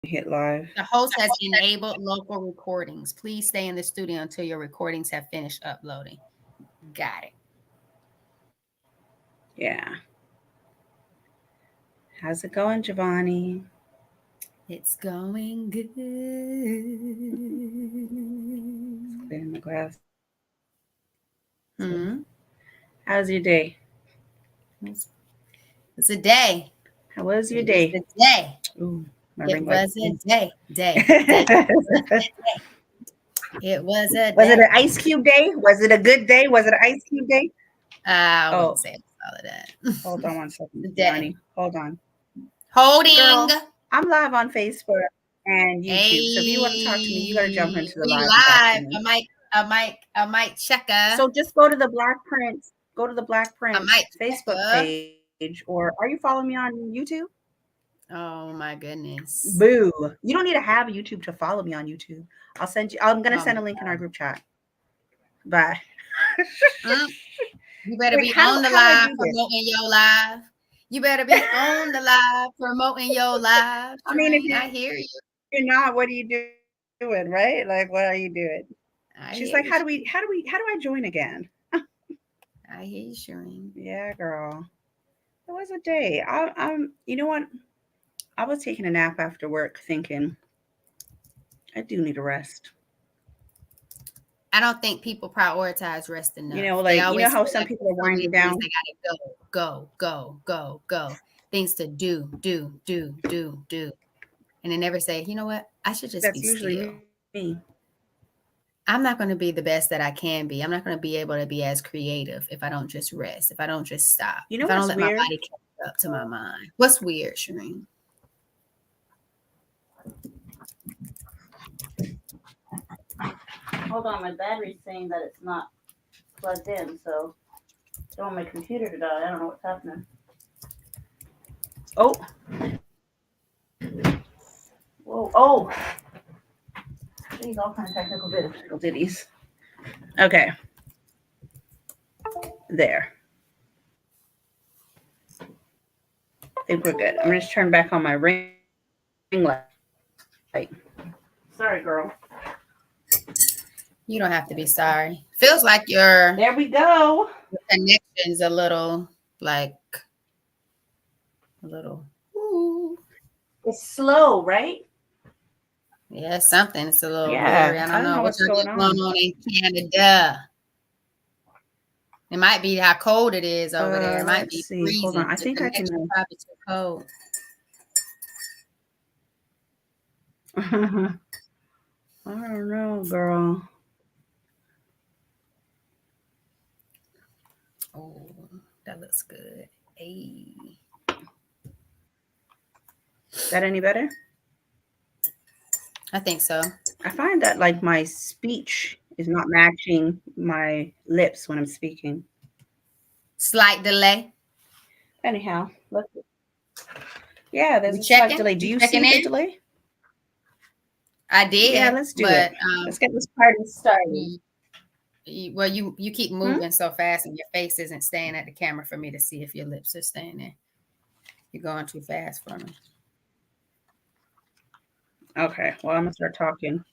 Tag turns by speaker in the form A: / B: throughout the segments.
A: hit live.
B: The host has enabled local recordings. Please stay in the studio until your recordings have finished uploading. Got it.
A: Yeah. How's it going, Giovanni?
B: It's going good.
A: Clearing my glasses.
B: Hmm.
A: How's your day?
B: It's a day.
A: How was your
B: It was
A: day?
B: a day.
A: Ooh, my
B: It
A: ring light.
B: was a day. It was a
A: Was it
B: day.
A: an ice cube day? Was it a good day? Was it an ice cube day?
B: I
A: Oh,
B: wouldn't say it's all of that.
A: hold on one second,
B: The day.
A: Giovanni. Hold on.
B: Holding.
A: Girl, I'm live on Facebook and YouTube. So if you want to talk to me, you got to jump
B: Hey,
A: into the
B: we
A: live and talk to
B: live.
A: me.
B: A mic checker.
A: So just go to the Black Prince,
B: A mic
A: Facebook
B: checker.
A: page, or are you following me on YouTube?
B: Oh my goodness.
A: Boo. You don't need to have YouTube to follow me on YouTube. I'm gonna
B: Oh
A: send
B: my
A: a link in our
B: God.
A: group chat. Bye.
B: Mm, you better
A: Wait,
B: be
A: how
B: on the
A: do I
B: live
A: do this?
B: promoting your live. You better be on the live promoting your live.
A: I mean, if
B: Shereen, I hear you.
A: you're not, what are you doing, right? Like, what are you doing? She's
B: I
A: like,
B: hear you.
A: how do I join again?
B: I hear you, Shereen.
A: Yeah, girl. It was a day. You know what? I was taking a nap after work thinking, I do need a rest.
B: I don't think people prioritize rest enough. They
A: Like, you know
B: always
A: how
B: feel
A: some
B: like
A: people
B: there's
A: are
B: so many
A: winding
B: things
A: down?
B: they gotta go. Things to do. And they never say, you know what? I should just be
A: That's usually
B: still.
A: me.
B: I'm not going to be the best that I can be. I'm not going to be able to be as creative if I don't just rest, if I don't just stop,
A: You know
B: if I don't
A: what's
B: let my
A: weird?
B: body catch up to my mind. What's weird, Shereen?
A: Hold on, my battery's saying that it's not plugged in, so I don't want my computer to die. I don't know what's happening. Oh, whoa, oh. Jeez, all kind of technical difficulties. Okay, there. I think we're good. I'm gonna just turn back on my ring light. Sorry, girl.
B: You don't have to be sorry. Feels like your
A: There we go.
B: connection's a little like a little. Ooh.
A: It's slow, right?
B: Yeah, something. It's a little
A: Yeah,
B: blurry. I
A: I
B: don't
A: don't
B: know
A: know
B: what
A: what's
B: y'all
A: going
B: got going
A: on.
B: on in Canada. It might be how cold it is over there. It might
A: Let's
B: be
A: see. Hold on.
B: freezing.
A: I
B: The
A: think I can.
B: connection probably too cold.
A: I don't know, girl.
B: Oh, that looks good. Hey.
A: Is that any better?
B: I think so.
A: I find that like my speech is not matching my lips when I'm speaking.
B: Slight delay.
A: Anyhow, yeah, there's
B: We
A: a slight
B: checking?
A: delay. Do
B: You
A: you
B: checking
A: see the
B: in?
A: delay?
B: I
A: Yeah,
B: did,
A: let's do it.
B: but
A: Let's get this party started.
B: well, you keep
A: Hmm?
B: moving so fast, and your face isn't staying at the camera for me to see if your lips are staying there. You're going too fast for me.
A: Okay, well, I'm gonna start talking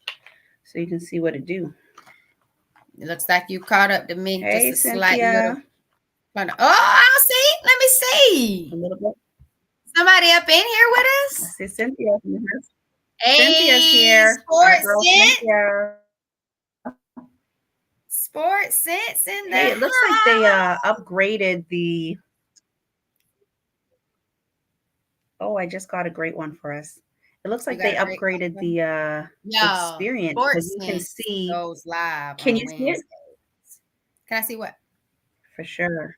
A: so you can see what it do.
B: It looks like you caught up to me. Just
A: Hey,
B: a slight
A: Cynthia.
B: little. Oh, I'll see. Let me see.
A: A little bit.
B: Somebody up in here with
A: I
B: us?
A: see Cynthia. Cynthia's
B: Hey,
A: here. Our
B: sports
A: girl
B: sense.
A: Cynthia.
B: Sports sense in
A: Hey,
B: the
A: it looks like they
B: house.
A: upgraded the. Oh, I just got a great one for us. It looks
B: You
A: like
B: got
A: they
B: a great
A: upgraded
B: one.
A: the
B: Yo,
A: experience because
B: sports
A: you can
B: sense
A: see.
B: goes live
A: Can
B: on
A: you see it?
B: Wednesdays. Can I see what?
A: For sure.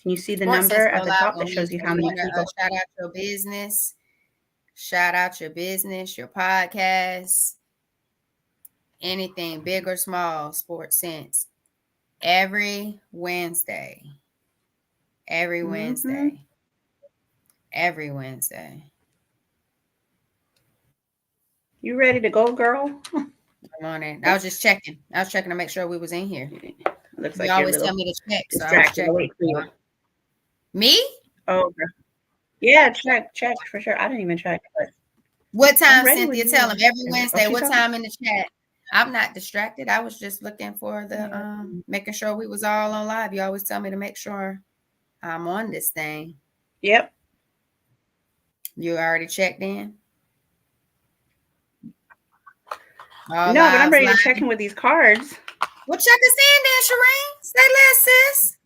A: Can you see the
B: Sports sense
A: number
B: go
A: at the
B: live
A: top
B: on
A: that shows you
B: Wednesday.
A: how
B: You
A: many
B: want to
A: people?
B: shout out your business? Shout out your business, your podcast, anything big or small. Sports sense every Wednesday. Every
A: Mm-hmm.
B: Wednesday. Every Wednesday.
A: You ready to go, girl?
B: Good morning. I was just checking. I was checking to make sure we was in here.
A: Looks
B: You
A: like you're a
B: always tell
A: little
B: me to check, so I was
A: distracted. I'll
B: checking.
A: wait for you.
B: Me?
A: Oh, okay. Yeah, check for sure. I didn't even check, but
B: What
A: I'm
B: time,
A: ready when
B: Cynthia?
A: you
B: Tell them
A: are.
B: every
A: Oh,
B: Wednesday.
A: she's
B: What
A: talking.
B: time in the chat? I'm not distracted. I was just looking for the
A: Yeah.
B: making sure we was all on live. You always tell me to make sure I'm on this thing.
A: Yep.
B: You already checked in? All
A: No, but I'm
B: lives
A: ready to
B: live.
A: check in with these cards.
B: Well, check us in then, Shireen. Say less, sis.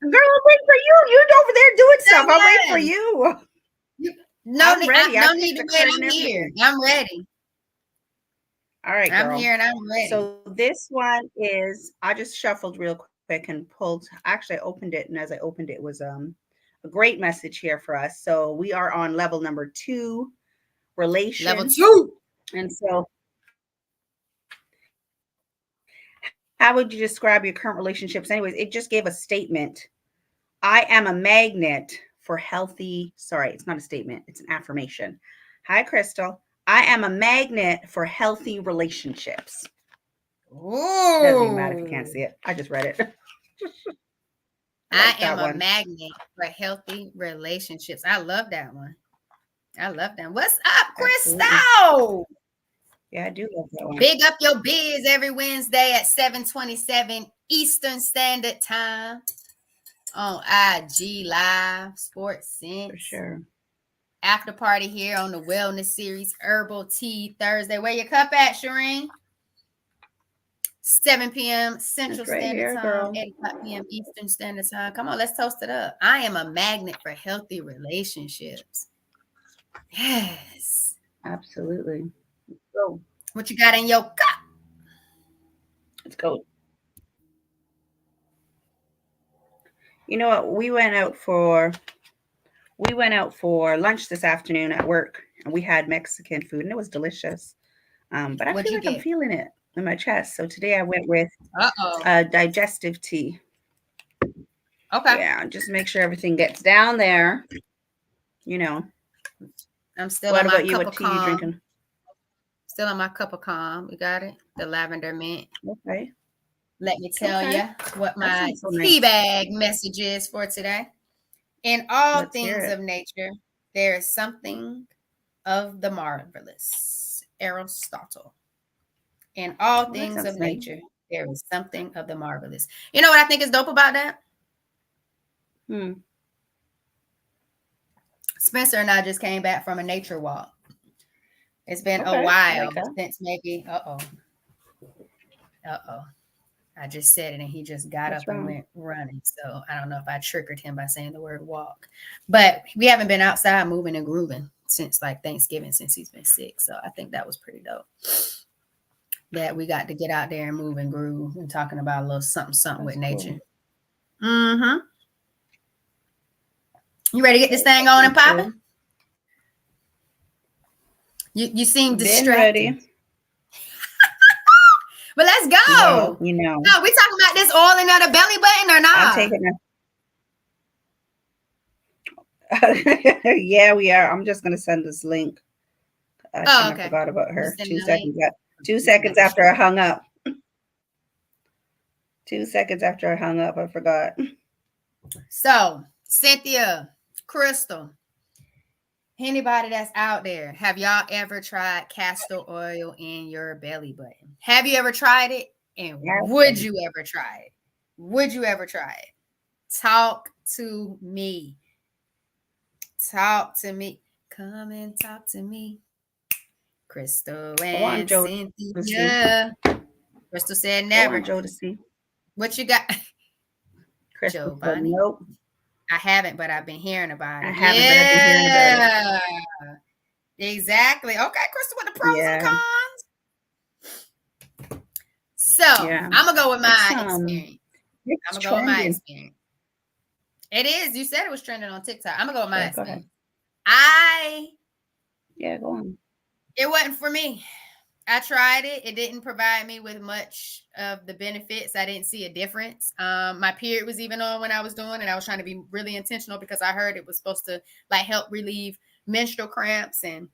A: Girl, I'm waiting for you. You're over there doing stuff. I'm waiting for
B: Say less.
A: you.
B: No
A: I'm
B: need.
A: ready. I
B: No need
A: picked
B: to
A: the
B: wait.
A: card and
B: I'm here.
A: everything.
B: I'm ready.
A: All right,
B: I'm
A: girl.
B: here and I'm ready.
A: So this one is, I just shuffled real quick and pulled, actually I opened it, and as I opened it was a great message here for us. So we are on level number 2,
B: Level
A: relation.
B: 2.
A: And so how would you describe your current relationships? Anyways, it just gave a statement. I am a magnet for healthy, sorry, it's not a statement, it's an affirmation. Hi, Crystal. I am a magnet for healthy relationships. Doesn't even matter if you can't
B: Ooh.
A: see it. I just read it. I
B: I
A: like
B: am
A: that
B: a
A: one.
B: magnet for healthy relationships. I love that one. I love that. What's up,
A: Absolutely.
B: Crystal?
A: Yeah, I do love that one.
B: Big up your biz every Wednesday at 7:27 Eastern Standard Time on IG Live Sports Sense.
A: For sure.
B: After party here on the Wellness Series Herbal Tea Thursday. Where your cup at, Shireen? 7 p.m. Central
A: It's right
B: Standard
A: here,
B: Time,
A: girl.
B: 8 o'clock p.m. Eastern Standard Time. Come on, let's toast it up. I am a magnet for healthy relationships. Yes.
A: Absolutely. Let's go.
B: What you got in your cup?
A: Let's go. You know what? We went out for lunch this afternoon at work, and we had Mexican food, and it was delicious. But I
B: What'd
A: feel
B: you
A: like I'm
B: get?
A: feeling it in my chest. So today I went with
B: Uh-oh.
A: digestive tea.
B: Okay.
A: Yeah, just make sure everything gets down there. You know.
B: I'm still
A: What
B: on my
A: about you?
B: cup
A: What
B: of
A: tea you
B: calm.
A: drinking?
B: Still on my cup of calm. You got it? The lavender mint.
A: Okay.
B: Let me tell
A: Okay.
B: you what
A: That
B: my
A: sounds so
B: tea
A: nice.
B: bag message is for today. In all
A: Let's hear
B: things
A: it.
B: of nature, there is something of the marvelous. Aristotle. In all
A: Well, that
B: things of
A: sounds nice.
B: nature, there is something of the marvelous. You know what I think is dope about that?
A: Hmm.
B: Spencer and I just came back from a nature walk. It's been a
A: Okay. I
B: while
A: like that.
B: since maybe, I just said it and he just got
A: What's
B: up and
A: wrong?
B: went running. So I don't know if I triggered him by saying the word walk, but we haven't been outside moving and grooving since like Thanksgiving, since he's been sick. So I think that was pretty dope that we got to get out there and move and groove and talking about a little something with
A: That's
B: nature.
A: cool.
B: Mm-hmm. You ready to get this thing on
A: Me
B: and popping?
A: too.
B: You seem
A: Been
B: distracted.
A: ready.
B: But let's
A: Well,
B: go.
A: you know,
B: No, we talking about this oiling of the belly button or
A: I'm
B: not?
A: taking a. Yeah, we are. I'm just gonna send this link. I
B: Oh,
A: shouldn't have
B: okay.
A: forgot about
B: You
A: her.
B: send
A: 2
B: the link.
A: seconds. 2 seconds after I hung up. 2 seconds after I hung up, I forgot.
B: So, Cynthia, Crystal, anybody that's out there, have y'all ever tried castor oil in your belly button? Have you ever tried it? And would you ever try it? Would you ever try it? Talk to me. Talk to me. Come and talk to me. Crystal
A: I want
B: and
A: Joe to see.
B: Cynthia. Crystal said
A: I
B: never.
A: want Joe to see.
B: What you got?
A: Crystal said
B: Giovanni.
A: nope.
B: I haven't, but I've been hearing about
A: I
B: it.
A: haven't, but I've been hearing about it.
B: Yeah. Exactly. Okay, Crystal, with the pros and
A: Yeah.
B: cons. So
A: Yeah.
B: I'm gonna go with my
A: It's
B: experience.
A: it's
B: I'm gonna go with my
A: trending.
B: experience. It is. You said it was trending on TikTok. I'm gonna go with my
A: Yeah, go
B: experience.
A: ahead. Yeah, go on.
B: It wasn't for me. I tried it. It didn't provide me with much of the benefits. I didn't see a difference. My period was even on when I was doing it. I was trying to be really intentional because I heard it was supposed to like help relieve menstrual cramps and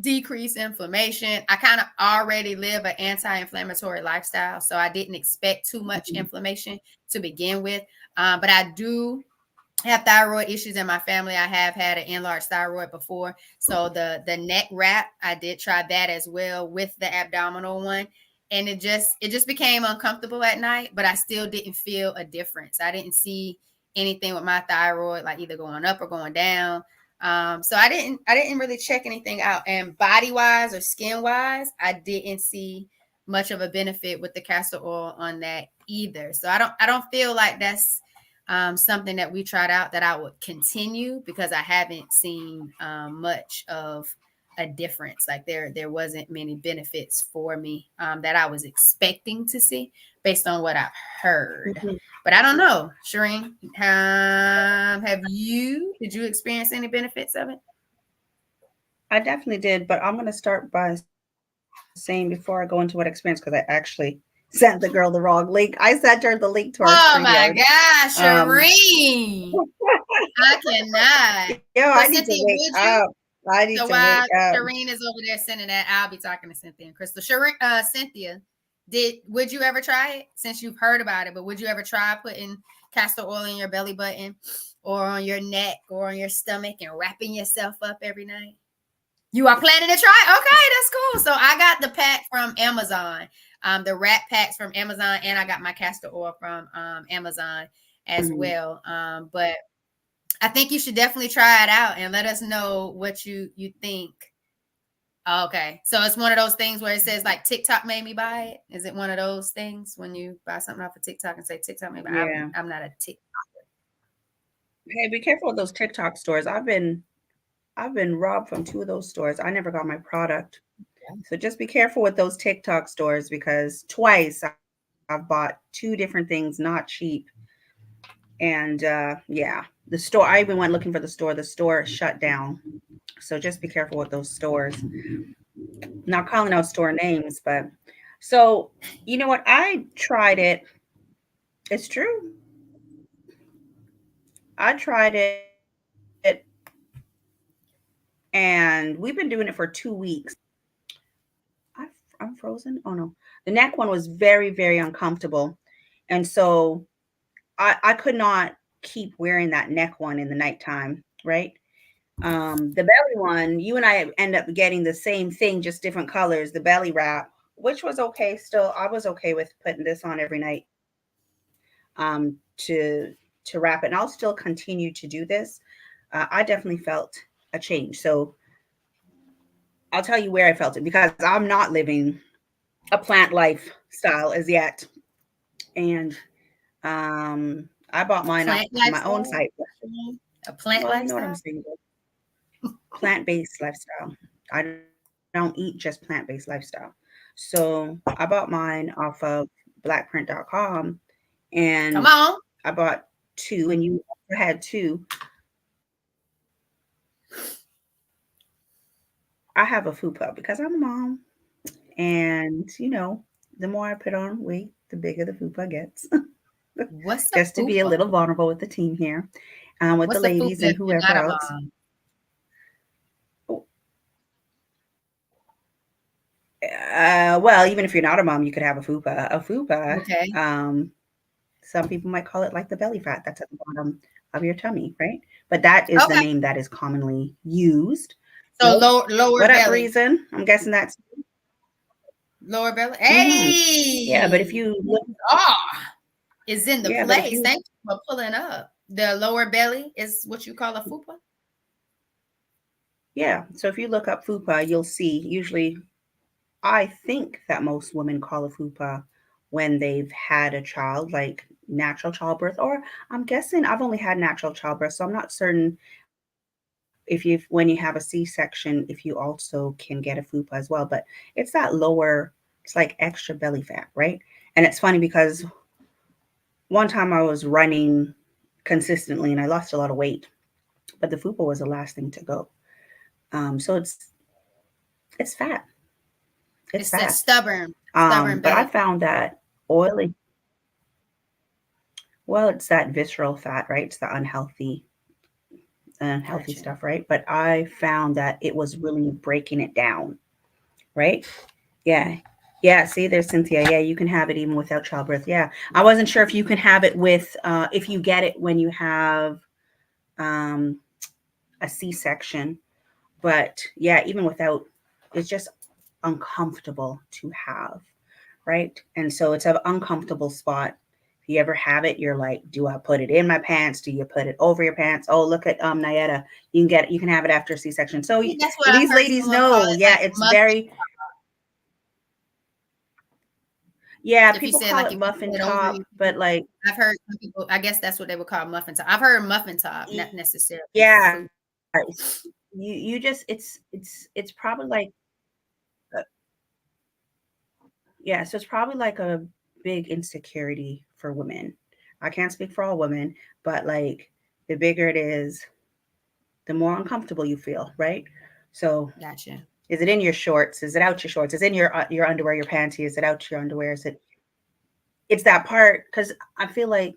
B: decrease inflammation. I kind of already live an anti-inflammatory lifestyle, so I didn't expect too much inflammation to begin with. But I do have thyroid issues in my family. I have had an enlarged thyroid before. So the neck wrap, I did try that as well with the abdominal one. And it just became uncomfortable at night, but I still didn't feel a difference. I didn't see anything with my thyroid, like either going up or going down. So I didn't really check anything out. And body wise or skin wise, I didn't see much of a benefit with the castor oil on that either. So I don't feel like that's something that we tried out that I would continue, because I haven't seen much of a difference. Like there wasn't many benefits for me that I was expecting to see based on what I've heard.
A: Mhm.
B: But I don't know, Shireen. Did you experience any benefits of it?
A: I definitely did, but I'm going to start by saying before I go into what experience, because I actually sent the girl the wrong link. I sent her the link to our StreamYard.
B: Oh my gosh,
A: Um,
B: Shireen. I cannot.
A: yo, I need
B: So
A: to
B: Cynthia,
A: wake
B: would
A: up.
B: you?
A: I need to
B: So
A: wake
B: while
A: up.
B: Shireen is over there sending that, I'll be talking to Cynthia and Crystal. Shireen, Cynthia, would you ever try it? Since you've heard about it, but would you ever try putting castor oil in your belly button or on your neck or on your stomach and wrapping yourself up every night? You are planning to try? Okay, that's cool. So I got the pack from Amazon, the wrap packs from Amazon, and I got my castor oil from Amazon as
A: Mhm.
B: well. But I think you should definitely try it out and let us know what you think. Okay, so it's one of those things where it says like TikTok made me buy it. Is it one of those things when you buy something off of TikTok and say TikTok made me?
A: Yeah.
B: I'm not a TikTok.
A: Hey, be careful with those TikTok stores. I've been robbed from two of those stores. I never got my product. So just be careful with those TikTok stores, because twice I've bought two different things, not cheap. And yeah, the store, I even went looking for the store shut down. So just be careful with those stores. Not calling out store names, but so you know what? I tried it. It's true. I tried it and we've been doing it for 2 weeks. I, I'm frozen. Oh no. The neck one was very, very uncomfortable. And so I could not keep wearing that neck one in the nighttime, right? The belly one, you and I end up getting the same thing, just different colors, the belly wrap, which was okay. Still, I was okay with putting this on every night to wrap it. And I'll still continue to do this. I definitely felt a change. So I'll tell you where I felt it, because I'm not living a plant lifestyle as yet. And I bought mine off
B: Plant
A: of my own
B: lifestyle?
A: site.
B: A plant
A: Well, you know what I'm
B: lifestyle?
A: saying. Plant-based lifestyle. I don't eat just plant-based lifestyle. So I bought mine off of blackprint.com, and
B: Come on.
A: I bought two, and you also had two. I have a fupa because I'm a mom, and the more I put on weight, the bigger the fupa gets.
B: What's the
A: Just to be a
B: fupa?
A: little vulnerable with the team here, with the
B: What's the fupa
A: ladies and
B: if you're
A: whoever
B: not a
A: else.
B: mom?
A: Well, even if you're not a mom, you could have a fupa. A fupa,
B: Okay.
A: some people might call it like the belly fat that's at the bottom of your tummy, right? But that is the
B: Okay.
A: name that is commonly used.
B: So
A: So,
B: lower
A: what up,
B: belly.
A: Reason? I'm guessing that's
B: Lower belly.
A: hmm yeah. But if
B: Hey.
A: you look,
B: Oh, is in the
A: yeah, but if
B: place.
A: you
B: Thank you for pulling up. The lower belly is what you call a fupa.
A: yeah, so if you look up fupa, you'll see. Usually, I think that most women call a fupa when they've had a child, like natural childbirth, or I'm guessing I've only had natural childbirth, so I'm not certain if you when you have a C-section, if you also can get a fupa as well. But it's that lower, it's like extra belly fat, right? And it's funny because one time I was running consistently and I lost a lot of weight, but the fupa was the last thing to go. So it's fat. It's
B: It's that
A: fat.
B: stubborn
A: But I
B: belly.
A: found that oily, well, it's that visceral fat, right? It's the unhealthy
B: Gotcha.
A: stuff, right? But I found that it was really breaking it down, right? Yeah. Yeah, see, there's Cynthia. Yeah, you can have it even without childbirth. Yeah. I wasn't sure if you can have it with if you get it when you have um, a C-section. But yeah, even without, it's just uncomfortable to have, right? And so it's an uncomfortable spot. If you ever have it, you're like, do I put it in my pants? Do you put it over your pants? Oh, look at Nayetta. You can have it after C-section. So
B: I think that's what I've
A: these
B: heard
A: ladies
B: someone call
A: know,
B: it,
A: yeah,
B: like
A: it's
B: muffin.
A: very, yeah,
B: If you
A: people
B: said
A: call
B: like
A: it
B: if you
A: muffin
B: put it over
A: top,
B: you,
A: but like,
B: I've heard some people. I guess that's what they would call muffin top. I've heard muffin top, not
A: y-
B: necessarily
A: yeah,
B: food.
A: you just it's probably like uh, yeah, so it's probably like a big insecurity for women. I can't speak for all women, but like the bigger it is, the more uncomfortable you feel, right? So,
B: Gotcha.
A: is it in your shorts? Is it out your shorts? Is it in your underwear, your panties? Is it out your underwear? Is it? It's that part because I feel like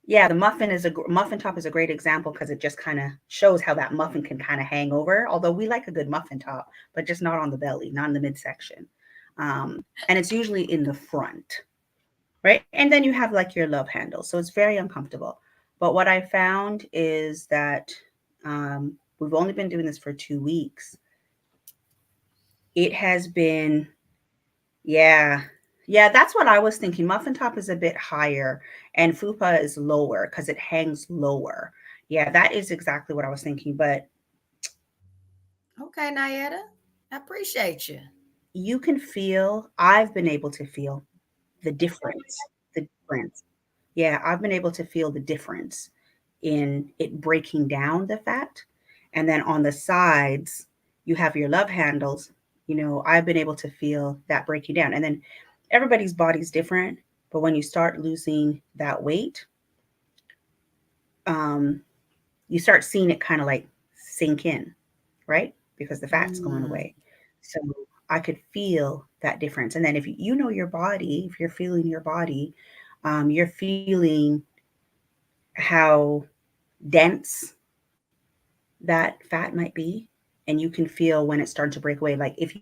A: yeah, the muffin top is a great example because it just kind of shows how that muffin can kind of hang over. Although we like a good muffin top, but just not on the belly, not in the midsection, and it's usually in the front, right? And then you have like your love handle, so it's very uncomfortable. But what I found is that we've only been doing this for 2 weeks. It has been, yeah, yeah. That's what I was thinking. Muffin top is a bit higher, and fupa is lower because it hangs lower. Yeah, that is exactly what I was thinking. But
B: Okay, Nayetta, I appreciate you.
A: you can feel. I've been able to feel the difference. The difference. Yeah, I've been able to feel the difference in it breaking down the fat. And then on the sides, you have your love handles. I've been able to feel that breaking down. And then everybody's body's different. But when you start losing that weight, um, you start seeing it kind of like sink in, right? Because the fat's going
B: Mm.
A: away. So I could feel that difference. And then if you know your body, if you're feeling your body, you're feeling how dense that fat might be, and you can feel when it's starting to break away. Like if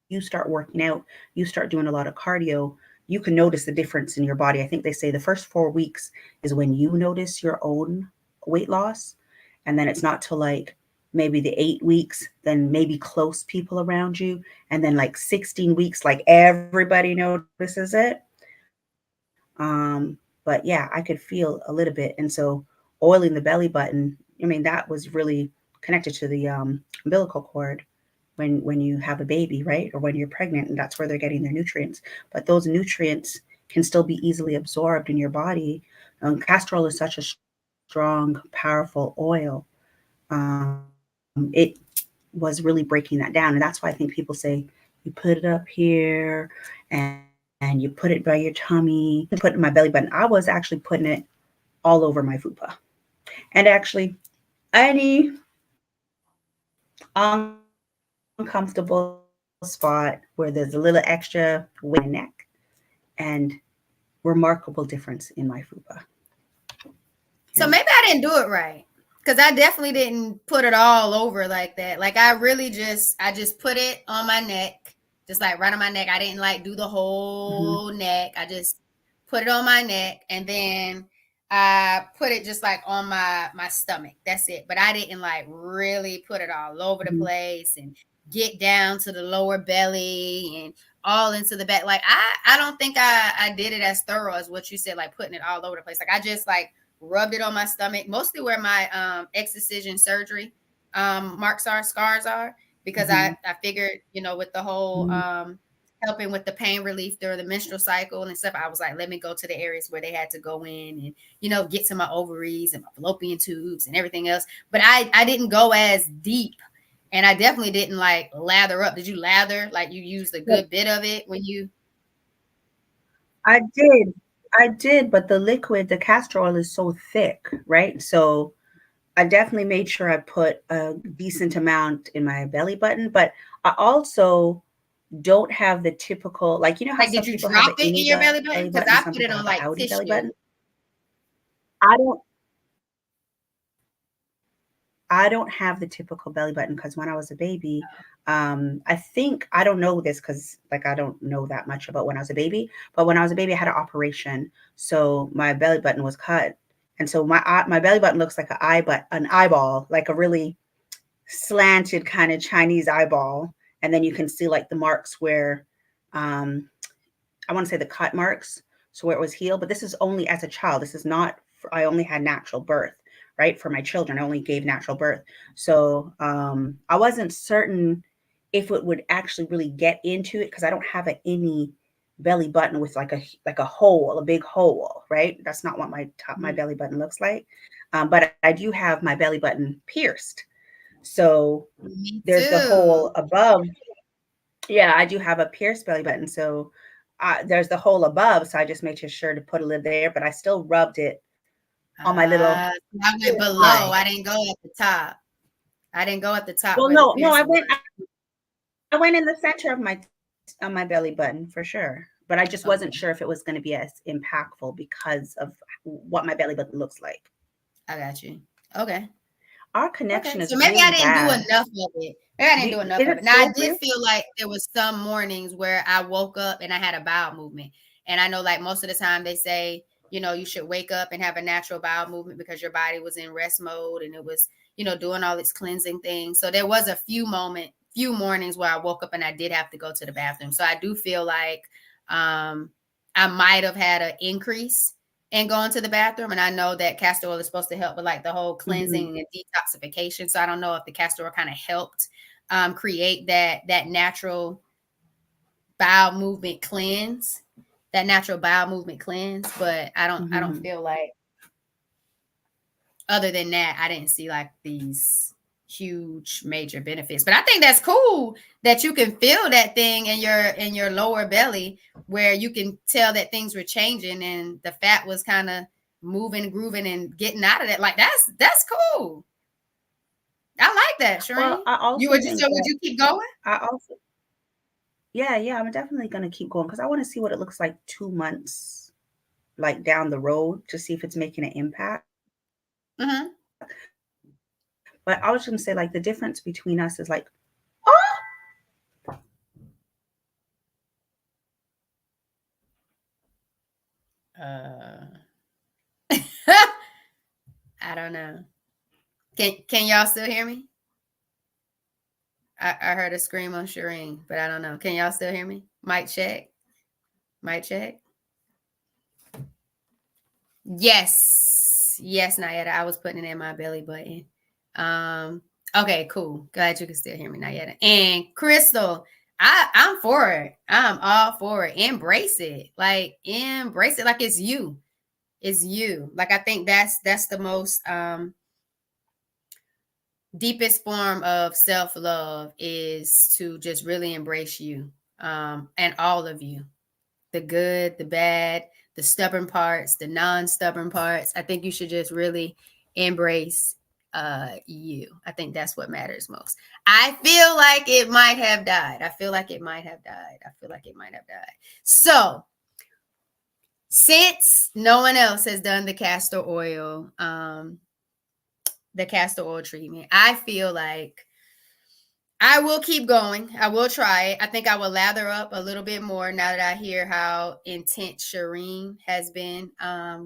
A: you start working out, you start doing a lot of cardio, you can notice the difference in your body. I think they say the first 4 weeks is when you notice your own weight loss, and then it's not till like maybe the 8 weeks, then maybe close people around you, and then like 16 weeks, like everybody notices it. But yeah, I could feel a little bit, and so oiling the belly button, I mean, that was really connected to the umbilical cord when you have a baby, right? Or when you're pregnant, and that's where they're getting their nutrients. But those nutrients can still be easily absorbed in your body. Castor oil is such a strong, powerful oil. It was really breaking that down. And that's why I think people say you put it up here and you put it by your tummy. Put it in my belly button. I was actually putting it all over my fupa. And actually, any uncomfortable spot where there's a little extra weight on my neck, and remarkable difference in my fupa. Yeah.
B: So maybe I didn't do it right. Cause I definitely didn't put it all over like that. Like I just put it on my neck, just like right on my neck. I didn't like do the
A: Hmm.
B: whole neck. I just put it on my neck, and then I put it just like on my stomach. That's it. But I didn't like really put it all over the
A: Hmm.
B: place and get down to the lower belly and all into the back. Like I don't think I did it as thorough as what you said, like putting it all over the place. Like I just like rubbed it on my stomach, mostly where my excision surgery marks are, scars are, because
A: Hmm.
B: I figured, with the whole
A: Hmm.
B: helping with the pain relief during the menstrual cycle and stuff, I was like, let me go to the areas where they had to go in and, get to my ovaries and my fallopian tubes and everything else. But I didn't go as deep. And I definitely didn't like lather up. Did you lather? Like you used a good bit of it when you.
A: I did. I did, but the liquid, the castor oil is so thick, right? So I definitely made sure I put a decent amount in my belly button, but I also don't have the typical, like, you know how
B: Like,
A: some
B: did you
A: people have
B: drop
A: the
B: it in
A: innie
B: your belly
A: belly
B: button?
A: button,
B: Because
A: some
B: I
A: people
B: put it
A: have
B: on
A: the
B: like
A: outie belly
B: tissue.
A: button. I don't have the typical belly button because when I was a baby, I think I don't know this because like I don't know that much about when I was a baby, but when I was a baby, I had an operation, so my belly button was cut, and so my belly button looks like an eyeball, like a really slanted kind of Chinese eyeball. And then you can see like the marks where, um, I want to say the cut marks, so where it was healed. But this is only as a child. This is not. I only had natural birth, right? For my children, I only gave natural birth. So I wasn't certain if it would actually really get into it because I don't have any belly button with like a hole, a big hole, right? That's not what my belly button looks like. But I do have my belly button pierced. So
B: Me
A: there's the
B: too.
A: hole above. Yeah, I do have a pierced belly button. So there's the hole above. So I just made sure to put a lid there, but I still rubbed it on my little
B: I went
A: eye.
B: below. I didn't go at the top. I didn't go at the top
A: Well,
B: where the
A: no, no,
B: piercing was.
A: I went in the center of my belly button for sure. But I just wasn't
B: Okay,
A: sure if it was going to be as impactful because of what my belly button looks like.
B: I got you. Okay.
A: Our
B: Okay.
A: connection
B: So
A: is
B: maybe I
A: really
B: didn't do
A: bad.
B: enough of it. Maybe I didn't do enough
A: Is
B: of
A: it
B: it. Now I
A: slow for
B: did
A: you?
B: feel like there was some mornings where I woke up and I had a bowel movement. And I know like most of the time they say, you should wake up and have a natural bowel movement because your body was in rest mode and it was, doing all its cleansing things. So there was a few mornings where I woke up and I did have to go to the bathroom. So I do feel like I might have had an increase and going to the bathroom. And I know that castor oil is supposed to help with like the whole
A: Hmm.
B: cleansing and detoxification. So I don't know if the castor oil kind of helped create that natural bowel movement cleanse, that natural bowel movement cleanse. But I don't
A: Hmm.
B: feel like other than that, I didn't see like these huge major benefits. But I think that's cool that you can feel that thing in your lower belly where you can tell that things were changing and the fat was kind of moving, grooving, and getting out of that. Like that's cool. I like that, Shereen.
A: Well, I
B: You
A: also
B: would you
A: think
B: so would
A: that
B: you keep going?
A: I also, yeah, yeah, I'm definitely gonna keep going because I want to see what it looks like 2 months like down the road to see if it's making an impact.
B: Mm-hmm.
A: But I was just gonna say like the difference between us is like, oh,
B: I don't know. Can y'all still hear me? I heard a scream on Shireen, but I don't know. Can y'all still hear me? Mic check. Mic check. Yes. Yes, Nayetta. I was putting it in my belly button. Okay, cool. Glad you can still hear me, Nayetta. And Crystal, I'm for it. I'm all for it. Embrace it. Like embrace it like it's you. It's you. Like I think that's the most deepest form of self-love is to just really embrace you, and all of you, the good, the bad, the stubborn parts, the non-stubborn parts. I think you should just really embrace you. I think that's what matters most. I feel like it might have died. I feel like it might have died. I feel like it might have died. So since no one else has done the castor oil treatment, I feel like I will keep going. I will try it. I think I will lather up a little bit more now that I hear how intense Shireen has been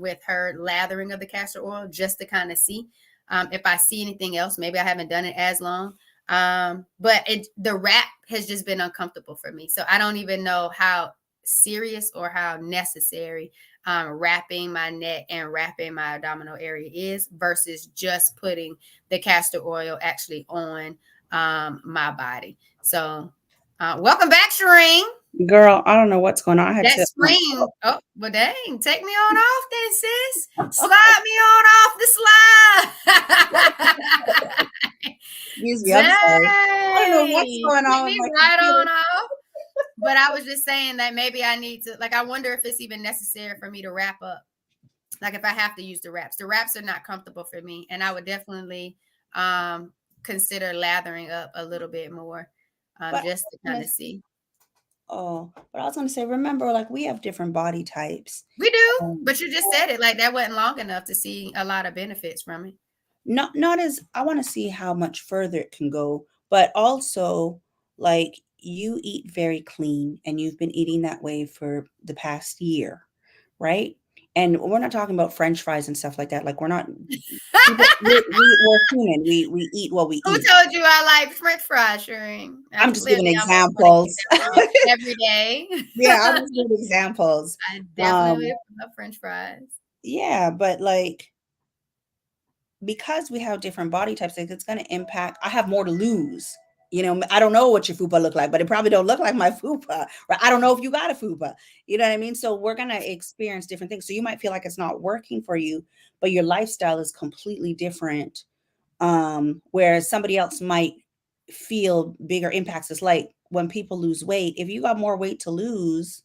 B: with her lathering of the castor oil, just to kind of see if I see anything else. Maybe I haven't done it as long, but the wrap has just been uncomfortable for me. So I don't even know how serious or how necessary wrapping my neck and wrapping my abdominal area is versus just putting the castor oil actually on my body. So welcome back, Shireen.
A: girl, I don't know what's going on. I had
B: That
A: to like,
B: screen. Oh, well, dang. Take me on off then, sis. Slide me on off the slide.
A: excuse me, I'm sorry. I don't know what's
B: Dang.
A: going
B: Take
A: on with
B: me
A: my
B: right on
A: computer.
B: off. But I was just saying that maybe I need to, like, I wonder if it's even necessary for me to wrap up. Like, if I have to use the wraps. The wraps are not comfortable for me. And I would definitely consider lathering up a little bit more
A: But
B: just to kind of see.
A: but I was gonna say, remember, like we have different body types.
B: We do,
A: Um,
B: but you just said it like that wasn't long enough to see a lot of benefits from it.
A: not as I want to see how much further it can go, but also like you eat very clean and you've been eating that way for the past year, right? And we're not talking about French fries and stuff like that. Like we're not people. We're human. We eat what we
B: Who
A: eat.
B: told you I like French fries, Shireen?
A: I'm just
B: Clearly,
A: giving
B: I'm not one to eat
A: examples.
B: them every day.
A: Yeah, I'm just giving examples.
B: I definitely
A: Um,
B: love French fries.
A: yeah, but like because we have different body types, like, it's going to impact. I have more to lose. You know, I don't know what your fupa look like, but it probably don't look like my fupa. Right? I don't know if you got a fupa. You know what I mean? So we're going to experience different things. So you might feel like it's not working for you, but your lifestyle is completely different. Whereas somebody else might feel bigger impacts. It's like when people lose weight, if you got more weight to lose,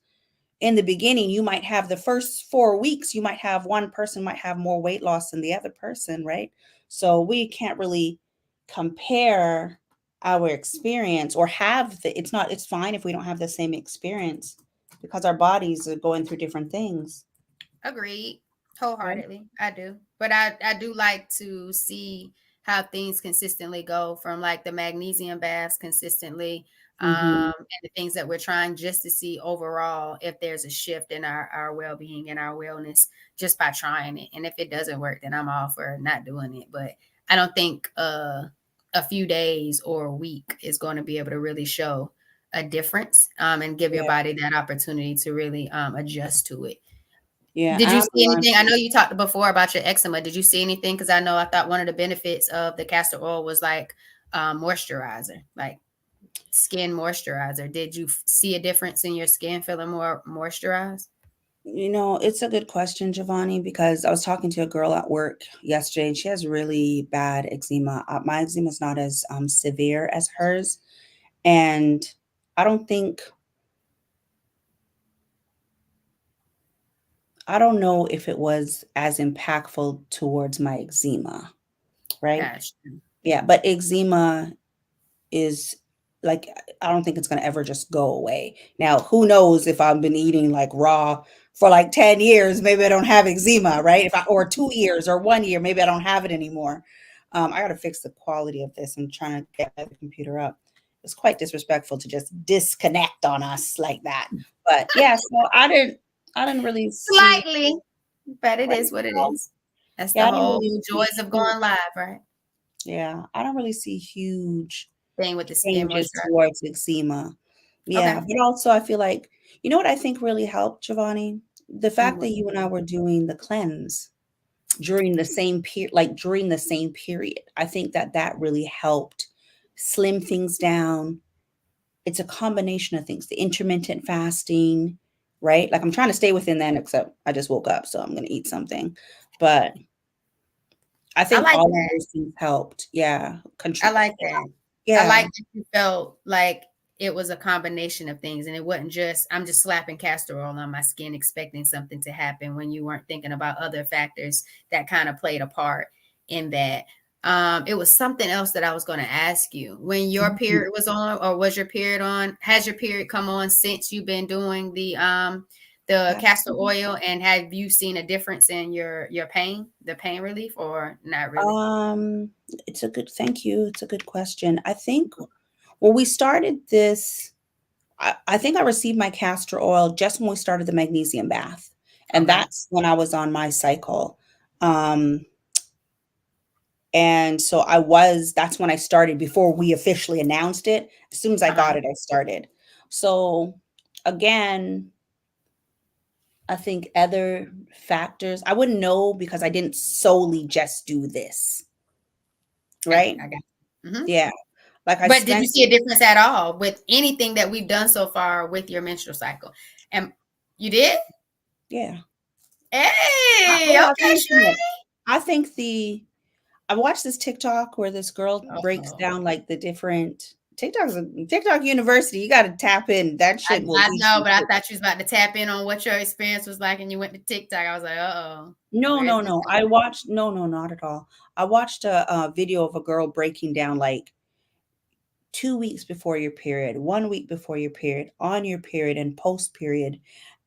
A: in the beginning, you might have the first 4 weeks, you might have one person might have more weight loss than the other person, right? So we can't really compare our experience or have the, it's not, it's fine if we don't have the same experience because our bodies are going through different things,
B: Agreed.
A: right?
B: Wholeheartedly. I do. But I do like to see how things consistently go from like the magnesium baths consistently,
A: Mm-hmm.
B: and the things that we're trying just to see overall if there's a shift in our well-being and our wellness just by trying it. And if it doesn't work, then I'm all for not doing it. But I don't think a few days or a week is going to be able to really show a difference, and give your
A: Yeah,
B: body that opportunity to really adjust to it.
A: yeah,
B: Did you
A: I'm
B: see anything? I
A: learning.
B: know you talked before about your eczema. Did you see anything? Because I thought one of the benefits of the castor oil was like moisturizer, like skin moisturizer. Did you see a difference in your skin feeling more moisturized?
A: You know, it's a good question, Giovanni, because I was talking to a girl at work yesterday and she has really bad eczema. My eczema is not as severe as hers. And I don't think, I don't know if it was as impactful towards my eczema, right?
B: Gosh.
A: Yeah, but eczema is like I don't think it's gonna ever just go away. Now, who knows if I've been eating like raw for like 10 years, maybe I don't have eczema, right? If I or 2 years or 1 year, maybe I don't have it anymore. I gotta fix the quality of this. I'm trying to get the computer up. It's quite disrespectful to just disconnect on us like that. But yeah, so I didn't really see
B: Slightly, but it
A: right
B: is what it
A: now.
B: is. That's
A: Yeah,
B: the
A: I didn't
B: whole
A: really see
B: joys of
A: huge,
B: going live, right?
A: yeah, I don't really see huge
B: Thing with the skin
A: changes
B: moisturizer.
A: towards eczema. Yeah,
B: Okay.
A: but also I feel like you know what I think really helped, Giovanni? The fact
B: What
A: that
B: do you
A: you and I
B: think?
A: were doing the cleanse during the same period, like during the same period. I think that that really helped slim things down. It's a combination of things, the intermittent fasting, right? Like I'm trying to stay within that, except I just woke up, so I'm gonna eat something. But I
B: I
A: think
B: like
A: all of
B: that.
A: those things helped. Yeah,
B: I
A: control.
B: like that. I
A: Yeah,
B: like that you felt like it was a combination of things and it wasn't just I'm just slapping castor oil on my skin expecting something to happen when you weren't thinking about other factors that kind of played a part in that. It was something else that I was going to ask you. When your
A: mhm,
B: period was on, or was your period on? Has your period come on since you've been doing the
A: yeah.
B: castor oil, and have you seen a difference in your pain, the pain relief, or not really?
A: Um, it's a good thank you. It's a good question. I think when we started this, I think I received my castor oil just when we started the magnesium bath. And
B: Okay.
A: that's when I was on my cycle. Um, and so that's when I started before we officially announced it. As soon as I
B: Uh-huh.
A: got it, I started. So again, I think other factors, I wouldn't know because I didn't solely just do this, right?
B: I got you. Mhm.
A: Yeah. Like I
B: But did you
A: spent,
B: see a difference at all with anything that we've done so far with your menstrual cycle? And you did?
A: yeah.
B: Hey,
A: Oh, I
B: okay,
A: think
B: sure.
A: that I think the I watched this TikTok where this girl breaks
B: Oh,
A: down like the different TikTok University. You got to tap in. That shit will
B: I
A: teach
B: know,
A: you
B: but I
A: shit.
B: thought you was about to tap in on what your experience was like, and you went to TikTok. I was like, uh-oh,
A: No,
B: where is
A: no,
B: this
A: no. I
B: going?
A: watched no, not at all. I watched a video of a girl breaking down like 2 weeks before your period, 1 week before your period, on your period, and post period,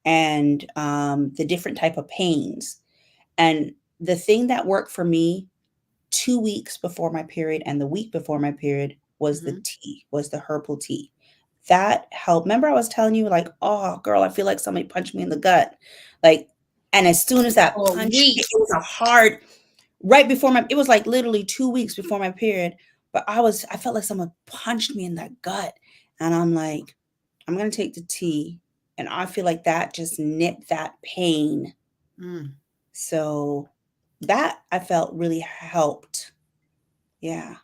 A: and the different type of pains. And the thing that worked for me 2 weeks before my period and the week before my period was the
B: Mhm.
A: tea, was the herbal tea. That helped. Remember, I was telling you, like, oh, girl, I feel like somebody punched me in the gut. Like, And as soon as that
B: For a
A: punch,
B: week.
A: it was a hard, right before it was like literally 2 weeks before my period. But I felt like someone punched me in the gut. And I'm like, I'm going to take the tea. And I feel like that just nipped that pain.
B: Mm,
A: So that I felt really helped. Yeah.